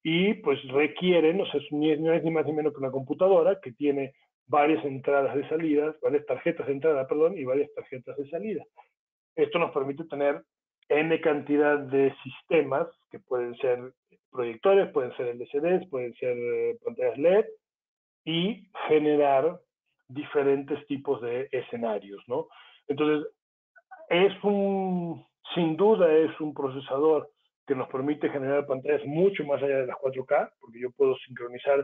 S2: Y pues requieren, o sea, no es ni más ni menos que una computadora que tiene varias entradas de salida, varias tarjetas de entrada, perdón, y varias tarjetas de salida. Esto nos permite tener N cantidad de sistemas que pueden ser proyectores, pueden ser LCDs, pueden ser pantallas LED y generar diferentes tipos de escenarios, ¿no? Entonces, sin duda es un procesador que nos permite generar pantallas mucho más allá de las 4K, porque yo puedo sincronizar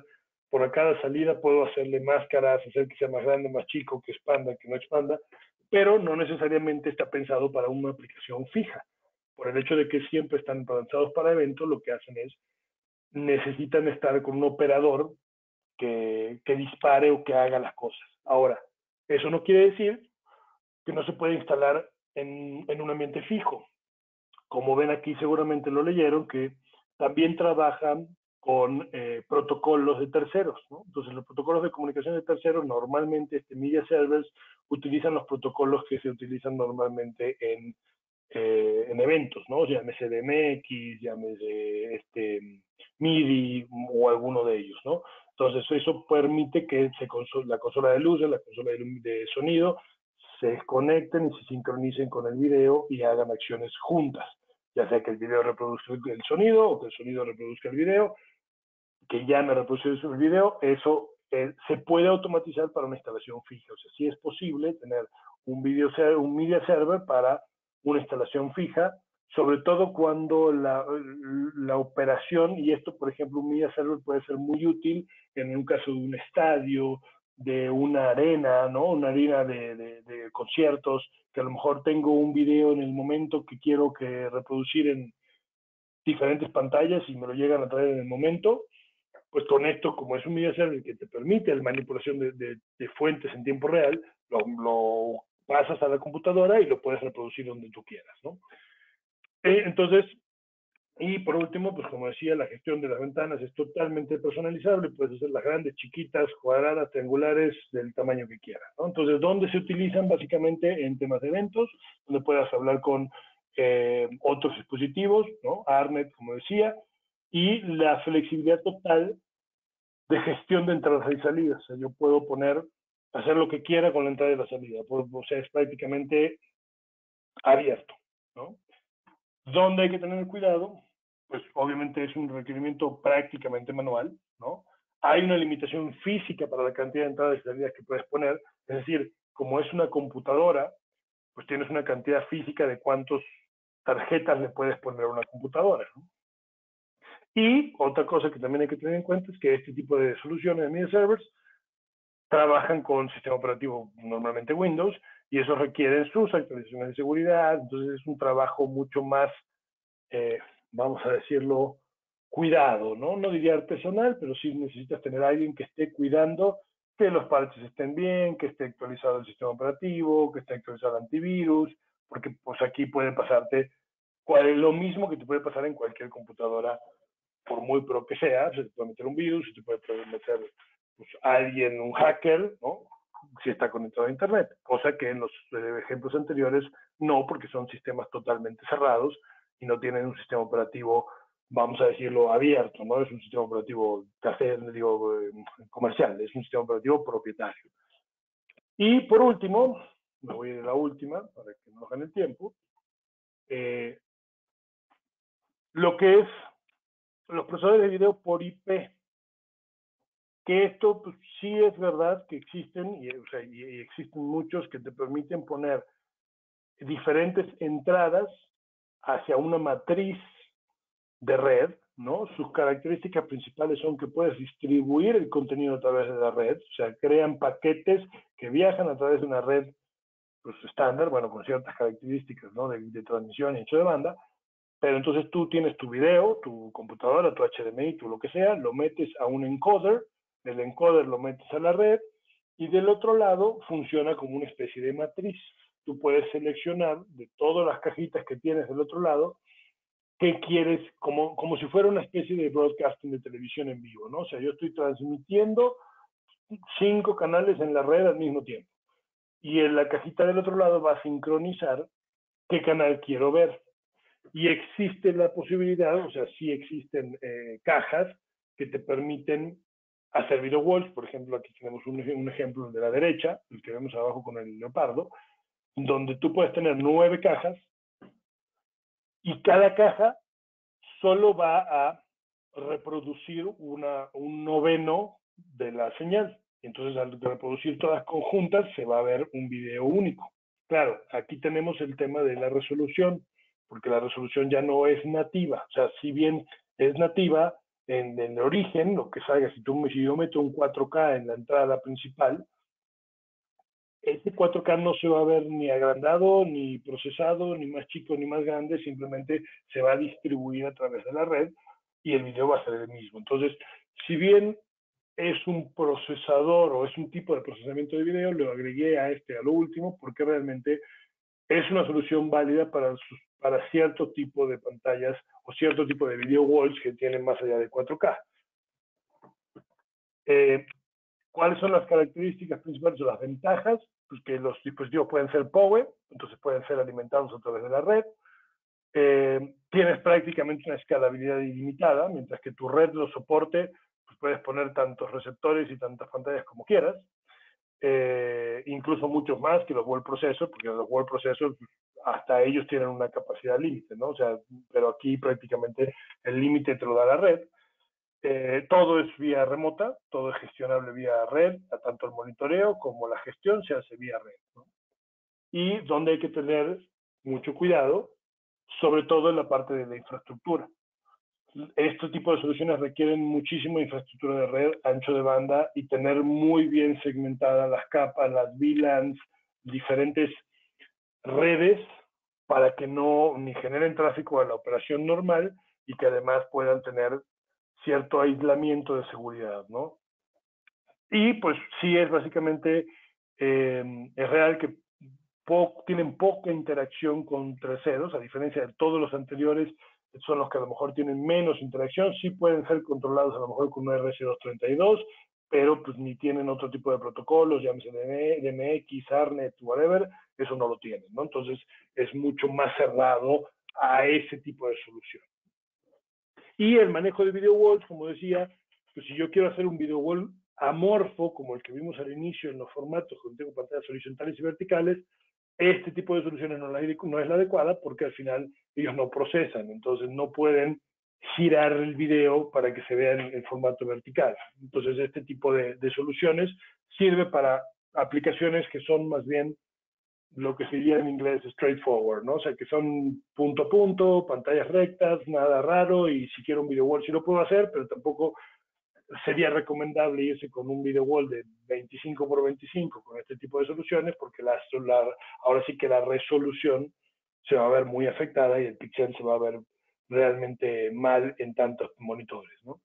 S2: por cada salida, puedo hacerle máscaras, hacer que sea más grande, más chico, que expanda, que no expanda, pero no necesariamente está pensado para una aplicación fija. Por el hecho de que siempre están pensados para eventos, lo que hacen es, necesitan estar con un operador que dispare o que haga las cosas. Ahora, eso no quiere decir que no se puede instalar en un ambiente fijo. Como ven aquí, seguramente lo leyeron, que también trabajan con protocolos de terceros, ¿no? Entonces, los protocolos de comunicación de terceros, normalmente media servers utilizan los protocolos que se utilizan normalmente en eventos, ¿no? Llámese DMX, llámese MIDI o alguno de ellos, ¿no? Entonces eso permite que la consola de luces, la consola de sonido, se desconecten y se sincronicen con el video y hagan acciones juntas, ya sea que el video reproduzca el sonido o que el sonido reproduzca el video, que ya me reproduce el video, eso se puede automatizar para una instalación fija. O sea, sí es posible tener un media server para una instalación fija, sobre todo cuando la operación, y esto, por ejemplo, un media server puede ser muy útil en un caso de un estadio, de una arena, ¿no? Una arena de conciertos, que a lo mejor tengo un video en el momento que quiero que reproducir en diferentes pantallas y me lo llegan a traer en el momento, pues con esto, como es un media server que te permite la manipulación de fuentes en tiempo real, lo pasas a la computadora y lo puedes reproducir donde tú quieras, ¿no? Entonces, y por último, pues como decía, la gestión de las ventanas es totalmente personalizable, puedes hacer las grandes, chiquitas, cuadradas, triangulares, del tamaño que quieras, ¿no? Entonces, ¿dónde se utilizan? Básicamente en temas de eventos, donde puedas hablar con otros dispositivos, ¿no? ARNet, como decía, y la flexibilidad total de gestión de entradas y salidas. O sea, yo puedo hacer lo que quiera con la entrada y la salida. O sea, es prácticamente abierto, ¿no? ¿Dónde hay que tener cuidado? Pues obviamente es un requerimiento prácticamente manual, ¿no? Hay una limitación física para la cantidad de entradas y salidas que puedes poner. Es decir, como es una computadora, pues tienes una cantidad física de cuántas tarjetas le puedes poner a una computadora, ¿no? Y otra cosa que también hay que tener en cuenta es que este tipo de soluciones de media servers trabajan con sistema operativo normalmente Windows y eso requiere sus actualizaciones de seguridad, entonces es un trabajo mucho más, vamos a decirlo, cuidado, ¿no? No diría artesanal, pero sí necesitas tener a alguien que esté cuidando que los parches estén bien, que esté actualizado el sistema operativo, que esté actualizado el antivirus, porque pues aquí puede pasarte lo mismo que te puede pasar en cualquier computadora, por muy pro que sea, se te puede meter un virus, se te puede meter pues, alguien, un hacker, ¿no? Si está conectado a Internet, cosa que en los ejemplos anteriores no, porque son sistemas totalmente cerrados y no tienen un sistema operativo, vamos a decirlo, abierto, no es un sistema operativo comercial, es un sistema operativo propietario. Y por último, me voy a ir a la última, para que no nos gane el tiempo, lo que es los procesadores de video por IP, que esto pues, sí es verdad que existen, y existen muchos que te permiten poner diferentes entradas hacia una matriz de red, ¿no? Sus características principales son que puedes distribuir el contenido a través de la red, o sea, crean paquetes que viajan a través de una red pues, estándar, bueno, con ciertas características, ¿no? De transmisión y ancho de banda, pero entonces tú tienes tu video, tu computadora, tu HDMI, tu lo que sea, lo metes a un encoder, del encoder lo metes a la red y del otro lado funciona como una especie de matriz. Tú puedes seleccionar de todas las cajitas que tienes del otro lado qué quieres, como si fuera una especie de broadcasting de televisión en vivo, ¿no? O sea, yo estoy transmitiendo 5 canales en la red al mismo tiempo y en la cajita del otro lado va a sincronizar qué canal quiero ver. Y existe la posibilidad, o sea, sí existen cajas que te permiten hacer video walls. Por ejemplo, aquí tenemos un ejemplo de la derecha, el que vemos abajo con el leopardo, donde tú puedes tener 9 cajas y cada caja solo va a reproducir un noveno de la señal. Entonces, al reproducir todas conjuntas, se va a ver un video único. Claro, aquí tenemos el tema de la resolución, porque la resolución ya no es nativa. O sea, si bien es nativa en el origen, lo que salga, si yo meto un 4K en la entrada principal, ese 4K no se va a ver ni agrandado, ni procesado, ni más chico, ni más grande, simplemente se va a distribuir a través de la red y el video va a ser el mismo. Entonces, si bien es un procesador o es un tipo de procesamiento de video, lo agregué a lo último, porque realmente es una solución válida para cierto tipo de pantallas o cierto tipo de video walls que tienen más allá de 4K. ¿Cuáles son las características principales o las ventajas? pues, que los dispositivos pueden ser PoE, entonces pueden ser alimentados a través de la red. Tienes prácticamente una escalabilidad ilimitada, mientras que tu red lo soporte, pues puedes poner tantos receptores y tantas pantallas como quieras, incluso muchos más que los word processors, porque los word processors hasta ellos tienen una capacidad límite, ¿no? O sea, pero aquí prácticamente el límite te lo da la red. Todo es vía remota, todo es gestionable vía red, tanto el monitoreo como la gestión se hace vía red, ¿no? Y donde hay que tener mucho cuidado, sobre todo en la parte de la infraestructura. Este tipo de soluciones requieren muchísima infraestructura de red, ancho de banda y tener muy bien segmentadas las capas, las VLANs, diferentes redes para que no ni generen tráfico a la operación normal y que además puedan tener cierto aislamiento de seguridad, ¿no? Y pues sí es básicamente, es real que tienen poca interacción con terceros, a diferencia de todos los anteriores, son los que a lo mejor tienen menos interacción, sí pueden ser controlados a lo mejor con un RS232, pero pues ni tienen otro tipo de protocolos, llámese DMX, ARNet, whatever, eso no lo tienen, ¿no? Entonces es mucho más cerrado a ese tipo de solución. Y el manejo de video walls, como decía, pues si yo quiero hacer un video wall amorfo, como el que vimos al inicio en los formatos, donde tengo pantallas horizontales y verticales, este tipo de soluciones no es la adecuada porque al final ellos no procesan, entonces no pueden girar el video para que se vea en formato vertical. Entonces este tipo de soluciones sirve para aplicaciones que son más bien lo que se diría en inglés straightforward, ¿no? O sea, que son punto a punto, pantallas rectas, nada raro, y si quiero un video wall sí lo puedo hacer, pero tampoco sería recomendable irse con un video wall de 25 por 25 con este tipo de soluciones, porque ahora sí que la resolución se va a ver muy afectada y el pixel se va a ver realmente mal en tantos monitores, ¿no?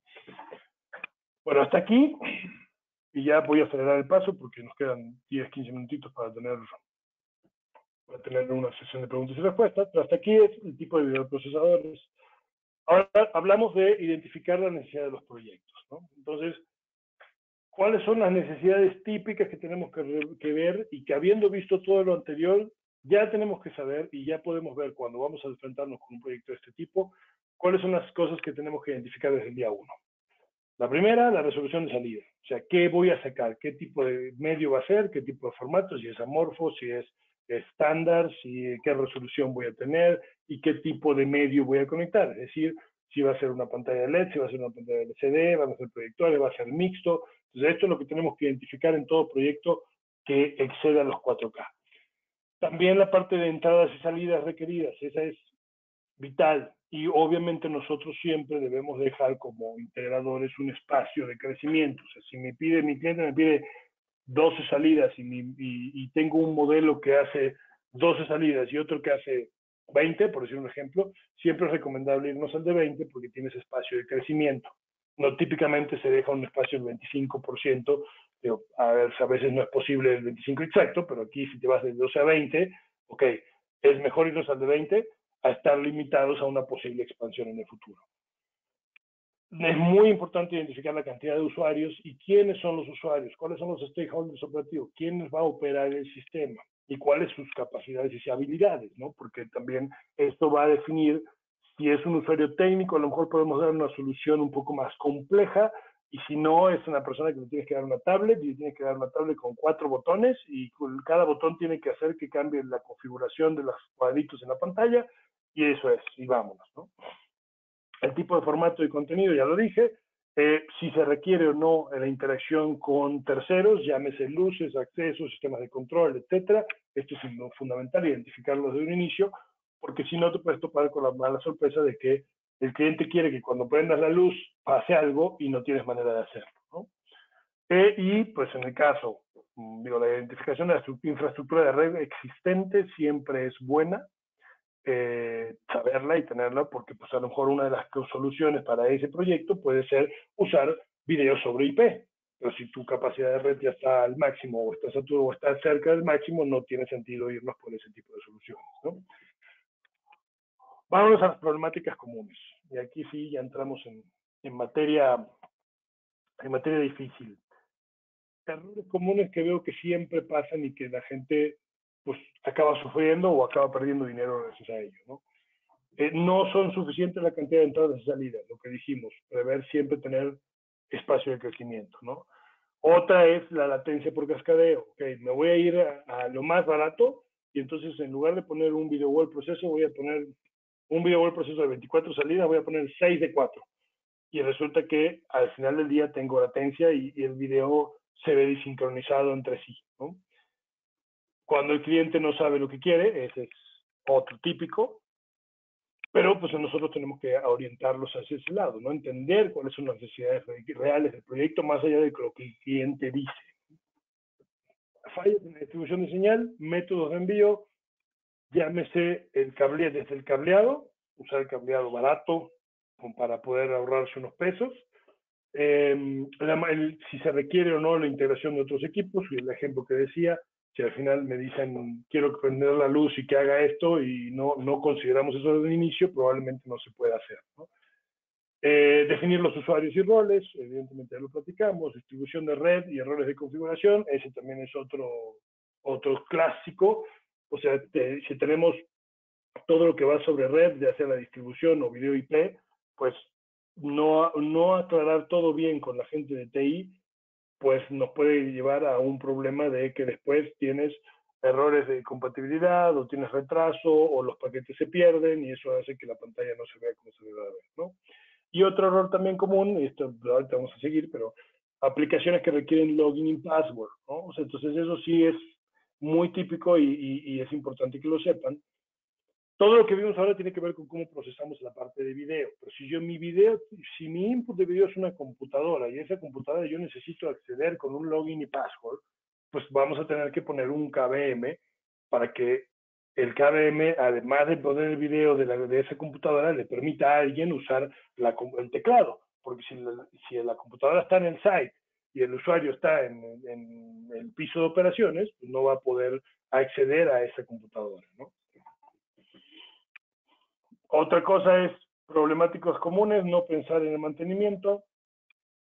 S2: Bueno, hasta aquí, y ya voy a acelerar el paso porque nos quedan 10, 15 minutitos para tener una sesión de preguntas y respuestas, pero hasta aquí es el tipo de videoprocesadores. Ahora hablamos de identificar la necesidad de los proyectos, ¿no? Entonces, ¿cuáles son las necesidades típicas que tenemos que ver y que habiendo visto todo lo anterior, ya tenemos que saber y ya podemos ver cuando vamos a enfrentarnos con un proyecto de este tipo, cuáles son las cosas que tenemos que identificar desde el día 1? La primera, la resolución de salida. O sea, ¿qué voy a sacar? ¿Qué tipo de medio va a ser? ¿Qué tipo de formato? Si es amorfo, si es estándar, qué resolución voy a tener y qué tipo de medio voy a conectar. Es decir, si va a ser una pantalla de LED, si va a ser una pantalla de LCD, van a ser proyectores, va a ser mixto. Entonces, esto es lo que tenemos que identificar en todo proyecto que exceda los 4K. También la parte de entradas y salidas requeridas, esa es vital. Y obviamente nosotros siempre debemos dejar como integradores un espacio de crecimiento. O sea, si mi cliente me pide 12 salidas y tengo un modelo que hace 12 salidas y otro que hace 20, por decir un ejemplo, siempre es recomendable irnos al de 20 porque tienes espacio de crecimiento. No típicamente se deja un espacio del 25%, pero a veces no es posible el 25 exacto, pero aquí si te vas de 12 a 20, ok, es mejor irnos al de 20 a estar limitados a una posible expansión en el futuro. Es muy importante identificar la cantidad de usuarios y quiénes son los usuarios, cuáles son los stakeholders operativos, quiénes va a operar el sistema y cuáles sus capacidades y habilidades, ¿no? Porque también esto va a definir si es un usuario técnico, a lo mejor podemos dar una solución un poco más compleja, y si no, es una persona que le tienes que dar una tablet y le tienes que dar una tablet con 4 botones y cada botón tiene que hacer que cambie la configuración de los cuadritos en la pantalla, y eso es, y vámonos, ¿no? El tipo de formato y contenido, ya lo dije. Si se requiere o no la interacción con terceros, llámese luces, accesos, sistemas de control, etcétera. Esto es fundamental, identificarlo desde un inicio, porque si no te puedes topar con la mala sorpresa de que el cliente quiere que cuando prendas la luz pase algo y no tienes manera de hacerlo, ¿no? Y pues en el caso, la identificación de la infraestructura de red existente siempre es buena, saberla y tenerla, porque pues a lo mejor una de las soluciones para ese proyecto puede ser usar videos sobre IP, pero si tu capacidad de red ya está al máximo o está saturado o está cerca del máximo, no tiene sentido irnos por ese tipo de soluciones, ¿no? Vámonos a las problemáticas comunes, y aquí sí ya entramos en materia difícil. errores comunes que veo que siempre pasan y que la gente pues acaba sufriendo o acaba perdiendo dinero gracias a ello, ¿no? No son suficientes la cantidad de entradas y salidas, lo que dijimos, prever siempre tener espacio de crecimiento, ¿no? Otra es la latencia por cascadeo. Okay, me voy a ir a lo más barato y entonces en lugar de poner un video wall proceso, voy a poner un video wall proceso de 24 salidas, voy a poner 6 de 4. Y resulta que al final del día tengo latencia y el video se ve desincronizado entre sí, ¿no? Cuando el cliente no sabe lo que quiere, ese es otro típico, pero pues nosotros tenemos que orientarlos hacia ese lado, ¿no? Entender cuáles son las necesidades reales del proyecto más allá de lo que el cliente dice. Fallas en la distribución de señal, métodos de envío, llámese desde el cableado, usar el cableado barato para poder ahorrarse unos pesos, si se requiere o no la integración de otros equipos, y el ejemplo que decía, si al final me dicen quiero prender la luz y que haga esto y no consideramos eso desde el inicio, probablemente no se pueda hacer, ¿no? Definir los usuarios y roles, evidentemente ya lo platicamos, distribución de red y errores de configuración, ese también es otro clásico, o sea, si tenemos todo lo que va sobre red, ya sea la distribución o video IP, pues no aclarar todo bien con la gente de TI, pues nos puede llevar a un problema de que después tienes errores de compatibilidad o tienes retraso o los paquetes se pierden y eso hace que la pantalla no se vea como se debe ver, ¿no? Y otro error también común, y esto ahorita vamos a seguir, pero aplicaciones que requieren login y password, ¿no? O sea, entonces eso sí es muy típico y es importante que lo sepan. Todo lo que vimos ahora tiene que ver con cómo procesamos la parte de video. Pero si mi input de video es una computadora y esa computadora yo necesito acceder con un login y password, pues vamos a tener que poner un KVM para que el KVM, además de poner el video de esa computadora, le permita a alguien usar el teclado. Porque si la computadora está en el site y el usuario está en el piso de operaciones, pues no va a poder acceder a esa computadora, ¿no? Otra cosa es problemáticos comunes, no pensar en el mantenimiento,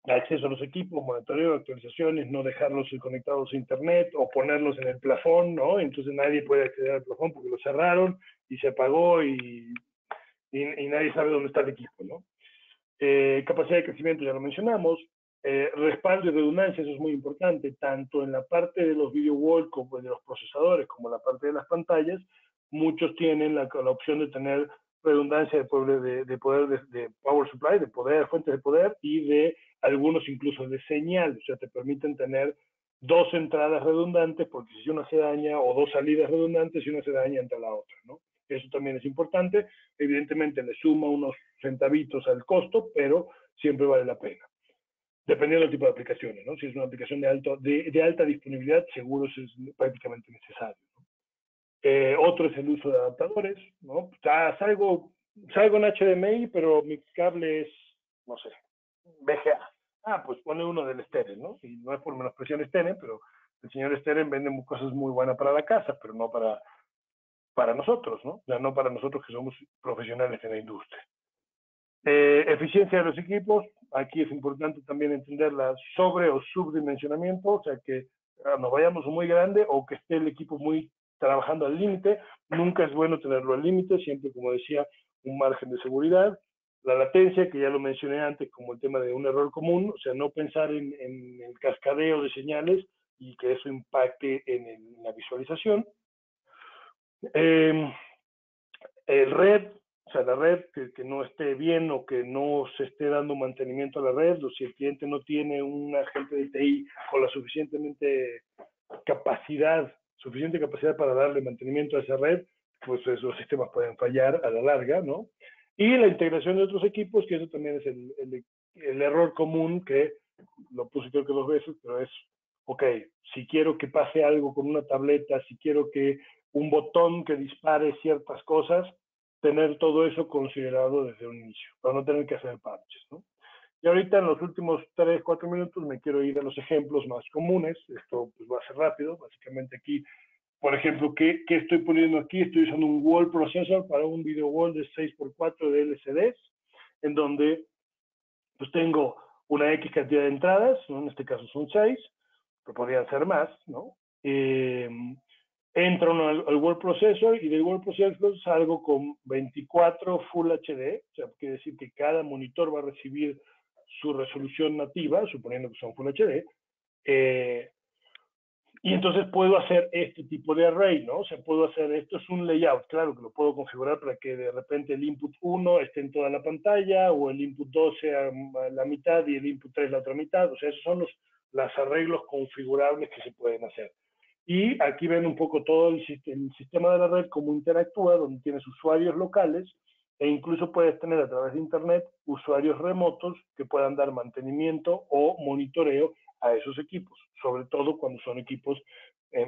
S2: acceso a los equipos, monitoreo, actualizaciones, no dejarlos conectados a internet o ponerlos en el plafón, ¿no? Entonces nadie puede acceder al plafón porque lo cerraron y se apagó y nadie sabe dónde está el equipo, ¿no? Capacidad de crecimiento ya lo mencionamos, respaldo y redundancia, eso es muy importante, tanto en la parte de los video wall como de los procesadores, como en la parte de las pantallas, muchos tienen la opción de tener redundancia de poder de power supply, de poder, fuentes de poder y de algunos incluso de señal, o sea, te permiten tener dos entradas redundantes porque si una se daña o dos salidas redundantes si una se daña entre la otra, ¿no? Eso también es importante, evidentemente le suma unos centavitos al costo, pero siempre vale la pena. Dependiendo del tipo de aplicaciones, ¿no? Si es una aplicación de alta disponibilidad, seguro es prácticamente necesario, ¿no? Otro es el uso de adaptadores, ¿no? Salgo en HDMI, pero mi cable es, no sé, VGA. Pues pone uno del Steren, ¿no? Y no es por menospreciar el Steren, pero el señor Steren vende cosas muy buenas para la casa, pero no para nosotros, ¿no? O sea, no para nosotros que somos profesionales en la industria. Eficiencia de los equipos, aquí es importante también entender la sobre o subdimensionamiento, o sea que nos vayamos muy grande o que esté el equipo muy trabajando al límite, nunca es bueno tenerlo al límite, siempre como decía, un margen de seguridad. La latencia, que ya lo mencioné antes como el tema de un error común, o sea, no pensar en el cascadeo de señales y que eso impacte en la visualización. El red, o sea, la red que no esté bien o que no se esté dando mantenimiento a la red, o si el cliente no tiene un agente de TI con la suficiente capacidad para darle mantenimiento a esa red, pues esos sistemas pueden fallar a la larga, ¿no? Y la integración de otros equipos, que eso también es el error común que lo puse creo que 2 veces, pero es, ok, si quiero que pase algo con una tableta, si quiero que un botón que dispare ciertas cosas, tener todo eso considerado desde un inicio, para no tener que hacer parches, ¿no? Y ahorita en los últimos 3, 4 minutos me quiero ir a los ejemplos más comunes, esto pues va a ser rápido, básicamente aquí, por ejemplo, ¿qué estoy poniendo aquí? Estoy usando un wall processor para un video wall de 6x4 de LCDs, en donde pues tengo una X cantidad de entradas, ¿no? En este caso son 6, pero podrían ser más, ¿no? Entro al Word Processor y del Word Processor salgo con 24 Full HD, o sea, quiere decir que cada monitor va a recibir su resolución nativa, suponiendo que son Full HD, y entonces puedo hacer este tipo de array, ¿no? O sea, puedo hacer, esto es un layout, claro que lo puedo configurar para que de repente el input 1 esté en toda la pantalla, o el input 2 sea la mitad y el input 3 la otra mitad, o sea, esos son los arreglos configurables que se pueden hacer. Y aquí ven un poco todo el sistema de la red, cómo interactúa, donde tienes usuarios locales, e incluso puedes tener a través de Internet usuarios remotos que puedan dar mantenimiento o monitoreo a esos equipos, sobre todo cuando son equipos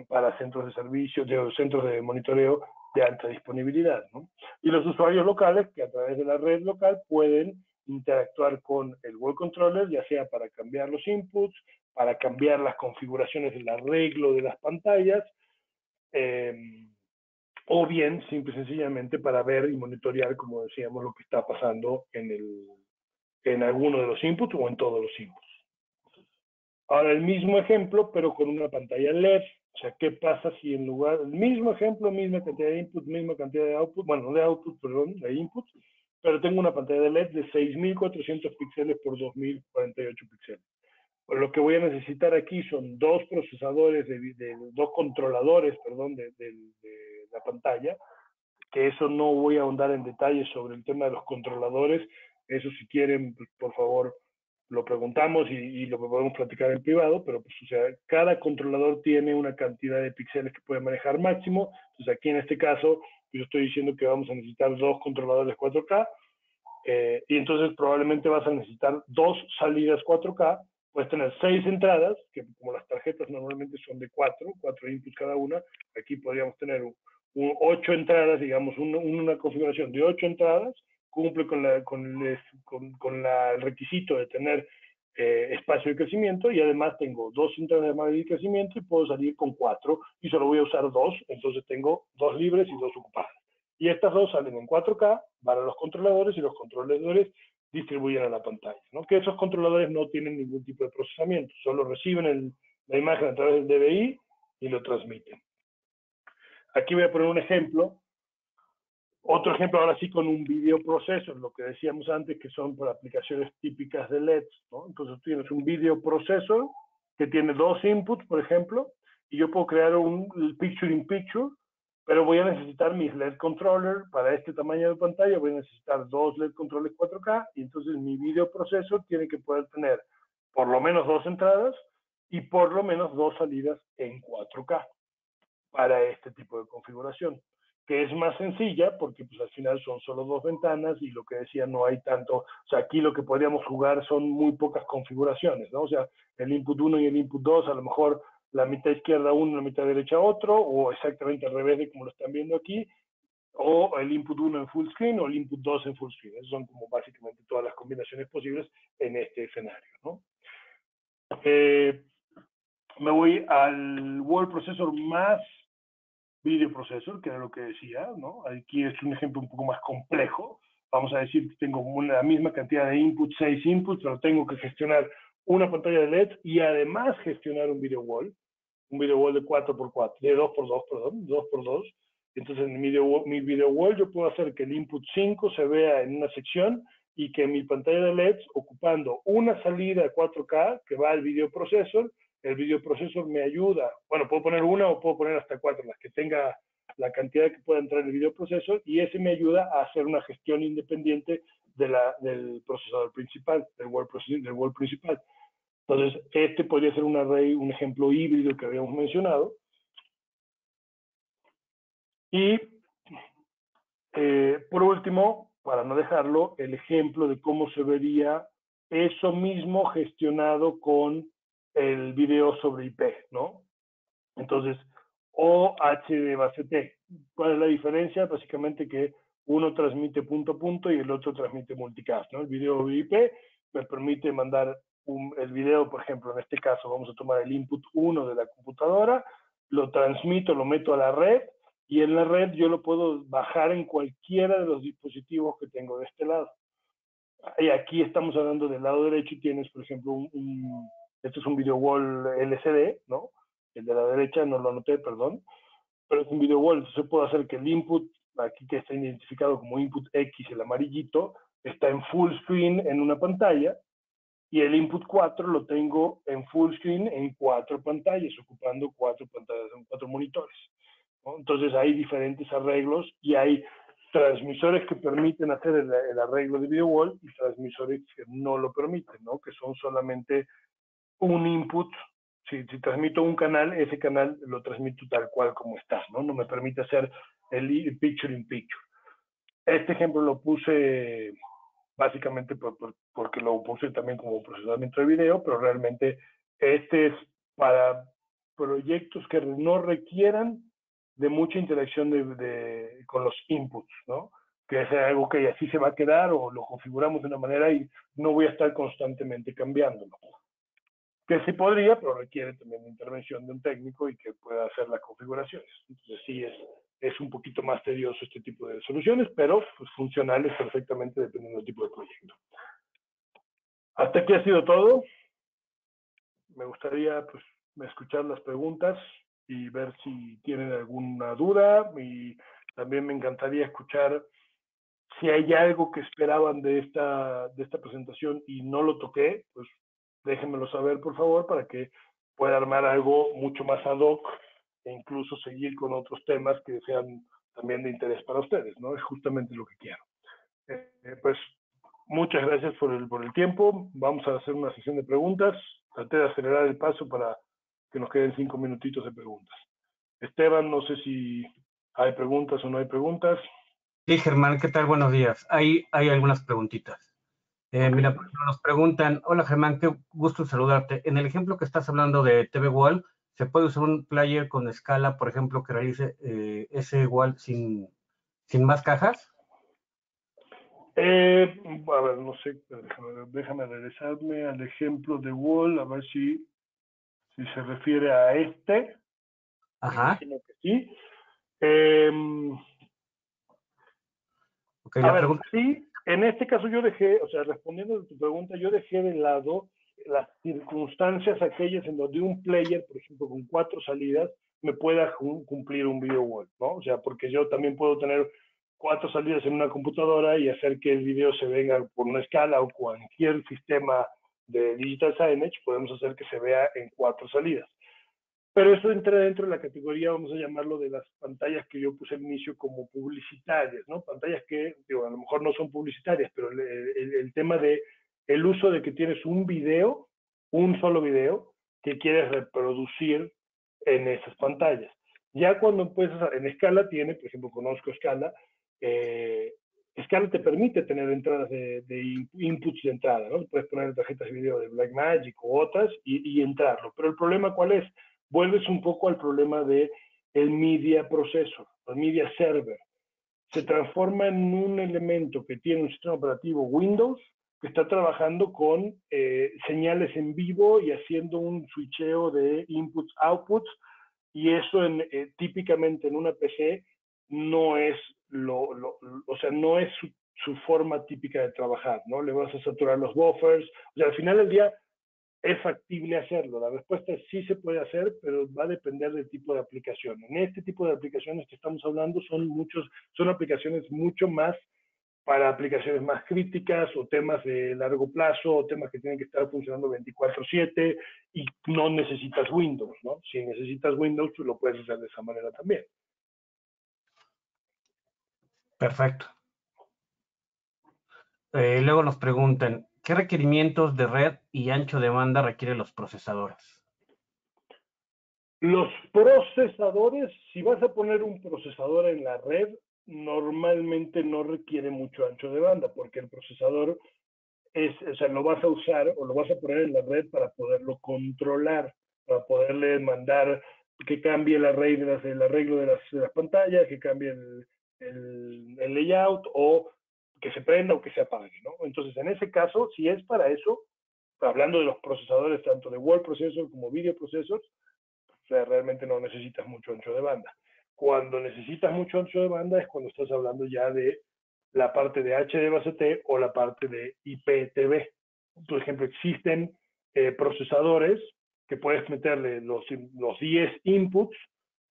S2: para centros de servicio, de centros de monitoreo de alta disponibilidad, ¿no? Y los usuarios locales que a través de la red local pueden interactuar con el web controller, ya sea para cambiar los inputs, para cambiar las configuraciones del arreglo de las pantallas, o bien, simple y sencillamente, para ver y monitorear, como decíamos, lo que está pasando en alguno de los inputs o en todos los inputs. Ahora, el mismo ejemplo, pero con una pantalla LED. O sea, ¿qué pasa si en lugar, el mismo ejemplo, misma cantidad de input, misma cantidad de output, bueno, no de output, perdón, de input, pero tengo una pantalla de LED de 6400 píxeles por 2048 píxeles? Pues lo que voy a necesitar aquí son dos procesadores, dos controladores, perdón, de la pantalla, que eso no voy a ahondar en detalles sobre el tema de los controladores. Eso, si quieren, por favor, lo preguntamos y lo podemos platicar en privado, pero pues, o sea, cada controlador tiene una cantidad de píxeles que puede manejar máximo. Entonces aquí en este caso yo estoy diciendo que vamos a necesitar dos controladores 4K, y entonces probablemente vas a necesitar dos salidas 4K. Puedes tener 6 entradas, que como las tarjetas normalmente son de 4 inputs cada una, aquí podríamos tener 8 entradas, digamos, una configuración de 8 entradas, cumple con el requisito de tener espacio de crecimiento, y además tengo 2 entradas de crecimiento y puedo salir con 4 y solo voy a usar 2, entonces tengo 2 libres y 2 ocupadas. Y estas dos salen en 4K para los controladores, y los controladores distribuyen a la pantalla, ¿no? Que esos controladores no tienen ningún tipo de procesamiento, solo reciben la imagen a través del DVI y lo transmiten. Aquí voy a poner un ejemplo. Otro ejemplo ahora sí con un video procesor, lo que decíamos antes, que son por aplicaciones típicas de LEDs, ¿no? Entonces tienes un video procesor que tiene 2 inputs, por ejemplo, y yo puedo crear un picture-in-picture, pero voy a necesitar mis LED controller para este tamaño de pantalla, voy a necesitar 2 LED controllers 4K, y entonces mi video procesor tiene que poder tener por lo menos 2 entradas y por lo menos 2 salidas en 4K para este tipo de configuración, que es más sencilla porque pues al final son solo 2 ventanas, y lo que decía, no hay tanto, o sea, aquí lo que podríamos jugar son muy pocas configuraciones, ¿no? O sea, el input 1 y el input 2, a lo mejor la mitad izquierda uno, la mitad derecha otro, o exactamente al revés de como lo están viendo aquí, o el input 1 en full screen o el input 2 en full screen. Esas son como básicamente todas las combinaciones posibles en este escenario, ¿no? Me voy al word processor más video processor, que era lo que decía, ¿no? Aquí es un ejemplo un poco más complejo. Vamos a decir que tengo la misma cantidad de inputs, 6 inputs, pero tengo que gestionar una pantalla de LED y además gestionar un video wall de 4x4, de 2x2, perdón, 2x2. Entonces en mi video wall yo puedo hacer que el input 5 se vea en una sección, y que mi pantalla de LEDs, ocupando una salida 4K que va al video processor, el video processor me ayuda, bueno, puedo poner una o puedo poner hasta 4, las que tenga la cantidad que pueda entrar en el video processor, y ese me ayuda a hacer una gestión independiente del procesador principal, del word principal. Entonces, este podría ser un array, un ejemplo híbrido que habíamos mencionado. Y por último, para no dejarlo, el ejemplo de cómo se vería eso mismo gestionado con el video sobre IP, ¿no? Entonces, OHDBaseT. ¿Cuál es la diferencia? Básicamente que uno transmite punto a punto y el otro transmite multicast, ¿no? El video IP me permite mandar el video, por ejemplo, en este caso vamos a tomar el input 1 de la computadora, lo transmito, lo meto a la red, y en la red yo lo puedo bajar en cualquiera de los dispositivos que tengo de este lado. Y aquí estamos hablando del lado derecho, y tienes, por ejemplo, Esto es un video wall LCD, ¿no? El de la derecha no lo anoté, perdón, pero es un video wall, entonces puedo hacer que el input, aquí que está identificado como input X, el amarillito, está en full screen en una pantalla, y el input 4 lo tengo en full screen en 4 pantallas, ocupando 4 pantallas, 4 monitores, ¿no? Entonces hay diferentes arreglos y hay transmisores que permiten hacer el arreglo de video wall y transmisores que no lo permiten, ¿no? Que son solamente un input. Si transmito un canal, ese canal lo transmito tal cual como está, ¿no? No me permite hacer el picture in picture. Este ejemplo lo puse básicamente porque lo puse también como procesamiento de video, pero realmente este es para proyectos que no requieran de mucha interacción con los inputs, ¿no? Que es algo que así se va a quedar o lo configuramos de una manera y no voy a estar constantemente cambiándolo. Que sí podría, pero requiere también la intervención de un técnico y que pueda hacer las configuraciones. Entonces sí es un poquito más tedioso este tipo de soluciones, pero pues, funcionales perfectamente dependiendo del tipo de proyecto. Hasta aquí ha sido todo. Me gustaría pues, escuchar las preguntas y ver si tienen alguna duda, y también me encantaría escuchar si hay algo que esperaban de esta presentación y no lo toqué, pues déjenmelo saber, por favor, para que pueda armar algo mucho más ad hoc e incluso seguir con otros temas que sean también de interés para ustedes, ¿no? Es justamente lo que quiero. Pues muchas gracias por el tiempo. Vamos a hacer una sesión de preguntas. Traté de acelerar el paso para que nos queden 5 minutitos de preguntas. Esteban, no sé si hay preguntas o no hay preguntas.
S3: Sí, Germán, ¿qué tal? Buenos días. Hay algunas preguntitas.
S2: Okay.
S3: Mira, nos preguntan, hola Germán, qué gusto saludarte. En el ejemplo que estás hablando de TV Wall, ¿se puede usar un player con escala, por ejemplo, que realice ese wall sin más cajas?
S2: A ver, no sé, déjame regresarme al ejemplo de Wall, a ver si se refiere a este.
S3: Ajá.
S2: Me imagino que sí.
S3: Okay,
S2: a ver, sí, en este caso yo dejé, o sea, respondiendo a tu pregunta, yo dejé de lado las circunstancias aquellas en donde un player, por ejemplo, con 4 salidas, me pueda cumplir un video wall, ¿no? O sea, porque yo también puedo tener 4 salidas en una computadora y hacer que el video se vea por una escala, o cualquier sistema de digital signage, podemos hacer que se vea en 4 salidas. Pero eso entra dentro de la categoría, vamos a llamarlo, de las pantallas que yo puse al inicio como publicitarias, ¿no? Pantallas que, digo, a lo mejor no son publicitarias, pero el tema de el uso de que tienes un video, un solo video, que quieres reproducir en esas pantallas. Ya cuando empiezas en Scala tiene, por ejemplo, conozco Scala, Scala te permite tener entradas de inputs de entrada, ¿no? Puedes poner tarjetas de video de Blackmagic o otras y entrarlo. Pero el problema, ¿cuál es? Vuelves un poco al problema de el media processor, el media server. Se transforma en un elemento que tiene un sistema operativo Windows que está trabajando con señales en vivo y haciendo un switcheo de inputs, outputs, y eso típicamente en una PC no es o sea, no es su forma típica de trabajar, ¿no? Le vas a saturar los buffers, o sea, al final del día es factible hacerlo. La respuesta es sí se puede hacer, pero va a depender del tipo de aplicación. En este tipo de aplicaciones que estamos hablando son aplicaciones mucho más para aplicaciones más críticas o temas de largo plazo o temas que tienen que estar funcionando 24/7 y no necesitas Windows, ¿no? Si necesitas Windows, tú lo puedes hacer de esa manera también.
S3: Perfecto. Luego nos preguntan, ¿qué requerimientos de red y ancho de banda requieren los procesadores?
S2: Los procesadores, si vas a poner un procesador en la red, normalmente no requiere mucho ancho de banda, porque el procesador o sea, lo vas a usar o lo vas a poner en la red para poderlo controlar, para poderle mandar que cambie el arreglo de las pantallas, que cambie el layout, o que se prenda o que se apague, ¿no? Entonces, en ese caso, si es para eso, hablando de los procesadores tanto de word processor como video processor, o sea, realmente no necesitas mucho ancho de banda. Cuando necesitas mucho ancho de banda es cuando estás hablando ya de la parte de HDBaseT o la parte de IPTV. Por ejemplo, existen procesadores que puedes meterle los 10 inputs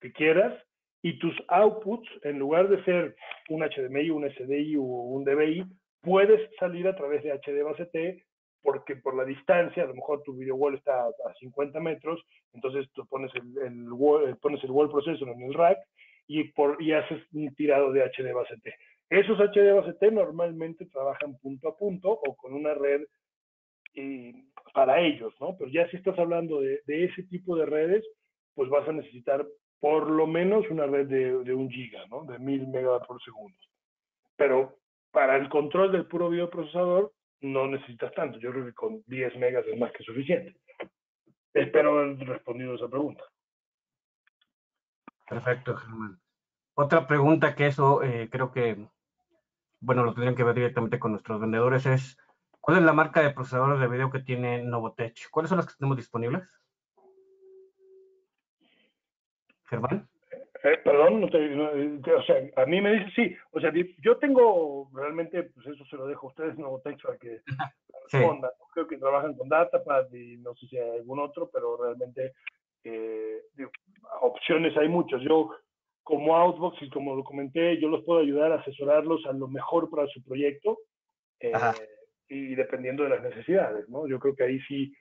S2: que quieras, y tus outputs, en lugar de ser un HDMI, un SDI o un DVI, puedes salir a través de HD base T, porque por la distancia, a lo mejor tu video wall está a 50 metros, entonces tú pones el wall processor en el rack y haces un tirado de HD base T. Esos HD base T normalmente trabajan punto a punto o con una red para ellos, ¿no? Pero ya si estás hablando de ese tipo de redes, pues vas a necesitar por lo menos una red de 1 giga, ¿no? De 1000 megabytes por segundo. Pero para el control del puro videoprocesador no necesitas tanto. Yo creo que con 10 megas es más que suficiente. Espero haber respondido esa pregunta.
S3: Perfecto, Germán. Otra pregunta que eso creo que, bueno, lo tendrían que ver directamente con nuestros vendedores es, ¿cuál es la marca de procesadores de video que tiene Novotech? ¿Cuáles son las que tenemos disponibles? Germán.
S2: Perdón, o sea, a mí me dice sí. O sea, yo tengo realmente, pues eso se lo dejo a ustedes, Novotech, para que respondan. Sí. Creo que trabajan con Datapad y no sé si hay algún otro, pero realmente opciones hay muchas. Yo, como Outbox, y como lo comenté, yo los puedo ayudar a asesorarlos a lo mejor para su proyecto y dependiendo de las necesidades, ¿no? Yo creo que ahí sí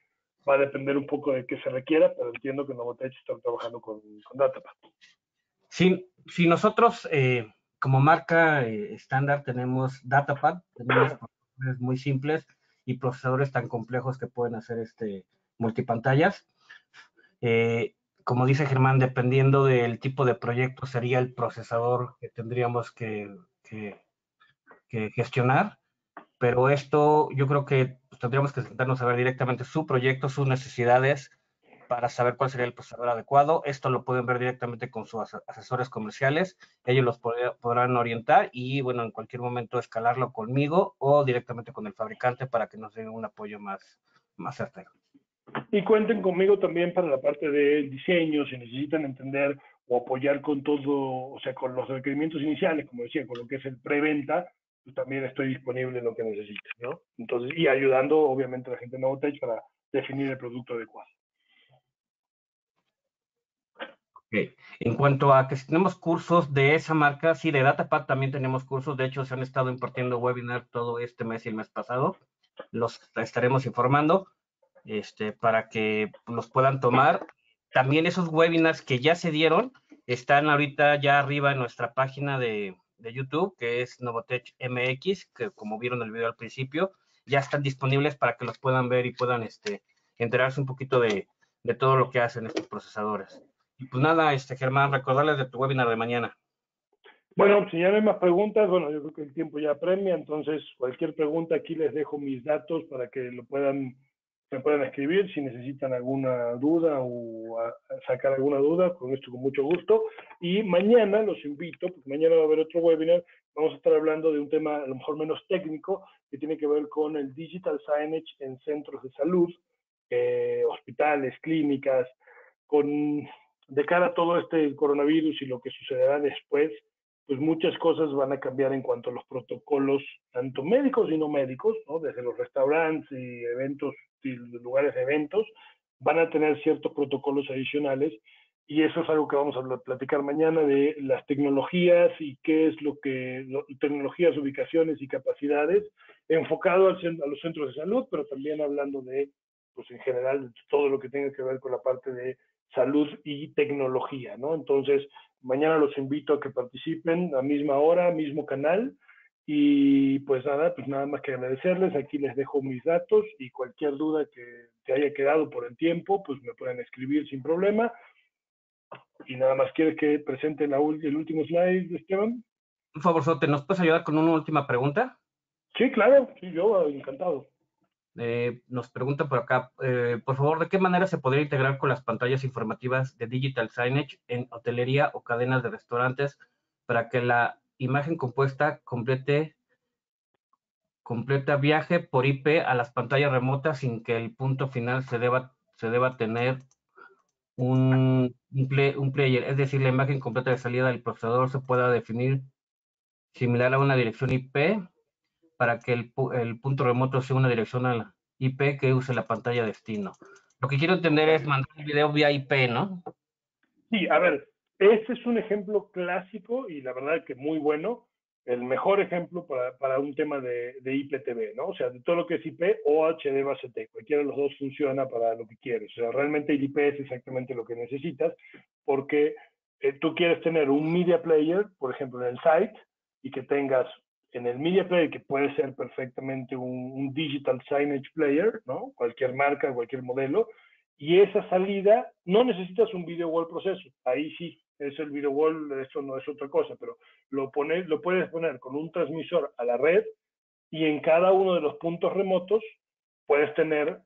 S2: va a depender un poco de qué se requiera, pero entiendo que Novotech está trabajando con Datapad.
S3: Si nosotros como marca estándar tenemos Datapad, tenemos procesadores muy simples y procesadores tan complejos que pueden hacer multipantallas. Como dice Germán, dependiendo del tipo de proyecto sería el procesador que tendríamos que gestionar, pero esto yo creo que pues, tendríamos que sentarnos a ver directamente su proyecto, sus necesidades, para saber cuál sería el procesador adecuado. Esto lo pueden ver directamente con sus asesores comerciales. Ellos los podrán orientar y, bueno, en cualquier momento escalarlo conmigo o directamente con el fabricante para que nos den un apoyo más certero.
S2: Y cuenten conmigo también para la parte de diseño, si necesitan entender o apoyar con todo, o sea, con los requerimientos iniciales, como decía, con lo que es el preventa, pues también estoy disponible en lo que necesiten, ¿no? Entonces, y ayudando, obviamente, a la gente de Novotech para definir el producto adecuado.
S3: Okay. En cuanto a que si tenemos cursos de esa marca, sí, de Datapad también tenemos cursos. De hecho, se han estado impartiendo webinars todo este mes y el mes pasado. Los estaremos informando para que los puedan tomar. También esos webinars que ya se dieron están ahorita ya arriba en nuestra página de YouTube, que es Novotech MX, que como vieron el video al principio, ya están disponibles para que los puedan ver y puedan enterarse un poquito de todo lo que hacen estos procesadores. Y pues nada, Germán, recordarles de tu webinar de mañana.
S2: Bueno, si ya no hay más preguntas, bueno, yo creo que el tiempo ya apremia, entonces cualquier pregunta aquí les dejo mis datos para que me puedan escribir si necesitan alguna duda o sacar alguna duda, con esto con mucho gusto. Y mañana los invito, porque mañana va a haber otro webinar, vamos a estar hablando de un tema a lo mejor menos técnico, que tiene que ver con el digital signage en centros de salud, hospitales, clínicas, de cara a todo este coronavirus y lo que sucederá después, pues muchas cosas van a cambiar en cuanto a los protocolos, tanto médicos y no médicos, ¿no? Desde los restaurantes y eventos, y lugares de eventos, van a tener ciertos protocolos adicionales, y eso es algo que vamos a platicar mañana, de las tecnologías y qué es tecnologías, ubicaciones y capacidades, enfocado a los centros de salud, pero también hablando de, pues en general, todo lo que tenga que ver con la parte de salud y tecnología, ¿no? Entonces, mañana los invito a que participen a misma hora, mismo canal, y pues nada más que agradecerles. Aquí les dejo mis datos y cualquier duda que te haya quedado por el tiempo, pues me pueden escribir sin problema. Y nada más, ¿quieres que presente el último slide, Esteban?
S3: Por favor, ¿te nos puedes ayudar con una última pregunta?
S2: Sí, claro, sí, yo encantado.
S3: Nos pregunta por acá, por favor, ¿de qué manera se podría integrar con las pantallas informativas de Digital Signage en hotelería o cadenas de restaurantes para que la imagen compuesta completa viaje por IP a las pantallas remotas sin que el punto final se deba tener un player? Es decir, la imagen completa de salida del procesador se pueda definir similar a una dirección IP para que el punto remoto sea una dirección IP que use la pantalla destino. Lo que quiero entender es mandar un video vía IP, ¿no?
S2: Sí, a ver, este es un ejemplo clásico y la verdad que muy bueno, el mejor ejemplo para un tema de IPTV, ¿no? O sea, de todo lo que es IP o HD base T, cualquiera de los dos funciona para lo que quieres. O sea, realmente el IP es exactamente lo que necesitas porque tú quieres tener un media player, por ejemplo, en el site, y que tengas en el media player, que puede ser perfectamente un digital signage player, ¿no? Cualquier marca, cualquier modelo, y esa salida no necesitas un video wall proceso, ahí sí, es el video wall, eso no es otra cosa, pero lo puedes poner con un transmisor a la red y en cada uno de los puntos remotos puedes tener,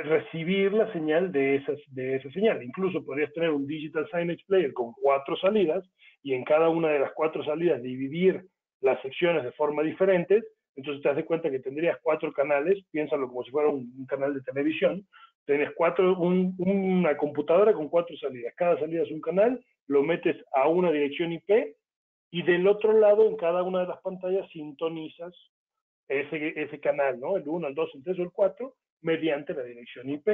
S2: recibir la señal de esa señal. Incluso podrías tener un digital signage player con 4 salidas y en cada una de las 4 salidas dividir las secciones de forma diferente. Entonces te das cuenta que tendrías 4 canales, piénsalo como si fuera un canal de televisión, tienes una computadora con 4 salidas, cada salida es un canal, lo metes a una dirección IP y del otro lado en cada una de las pantallas sintonizas ese canal, ¿no? El 1, el 2, el 3 o el 4 mediante la dirección IP.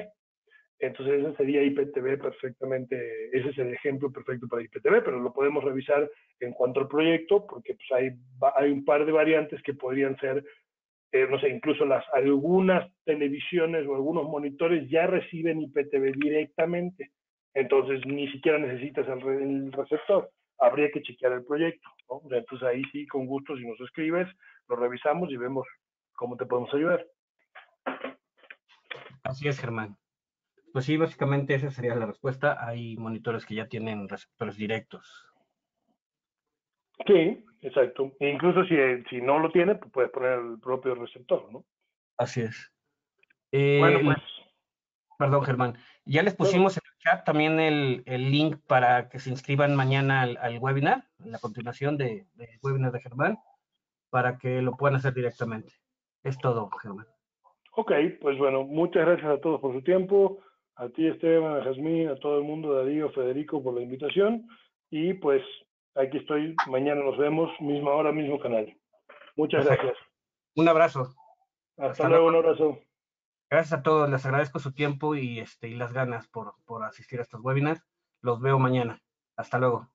S2: Entonces ese sería IPTV perfectamente, ese es el ejemplo perfecto para IPTV, pero lo podemos revisar en cuanto al proyecto, porque pues hay un par de variantes que podrían ser, no sé, incluso algunas televisiones o algunos monitores ya reciben IPTV directamente, entonces ni siquiera necesitas el receptor, habría que chequear el proyecto, ¿no? Entonces ahí sí, con gusto, si nos escribes, lo revisamos y vemos cómo te podemos ayudar.
S3: Así es, Germán. Pues sí, básicamente esa sería la respuesta. Hay monitores que ya tienen receptores directos.
S2: Sí, exacto. E incluso si no lo tiene, pues puedes poner el propio receptor, ¿no?
S3: Así es.
S2: Bueno, pues,
S3: Perdón, Germán. Ya les
S2: no, no.
S3: pusimos en el chat también el link para que se inscriban mañana al webinar, en la continuación del webinar de Germán, para que lo puedan hacer directamente. Es todo, Germán.
S2: Ok, pues bueno, muchas gracias a todos por su tiempo, a ti Esteban, a Jazmín, a todo el mundo, a Darío, Federico por la invitación y pues aquí estoy, mañana nos vemos, misma hora, mismo canal. Muchas
S3: Perfecto.
S2: gracias.
S3: Un abrazo.
S2: Hasta
S3: Hasta luego.
S2: luego, un abrazo.
S3: Gracias a todos. Les agradezco su tiempo y las ganas por asistir a estos webinars. Los veo mañana. Hasta luego.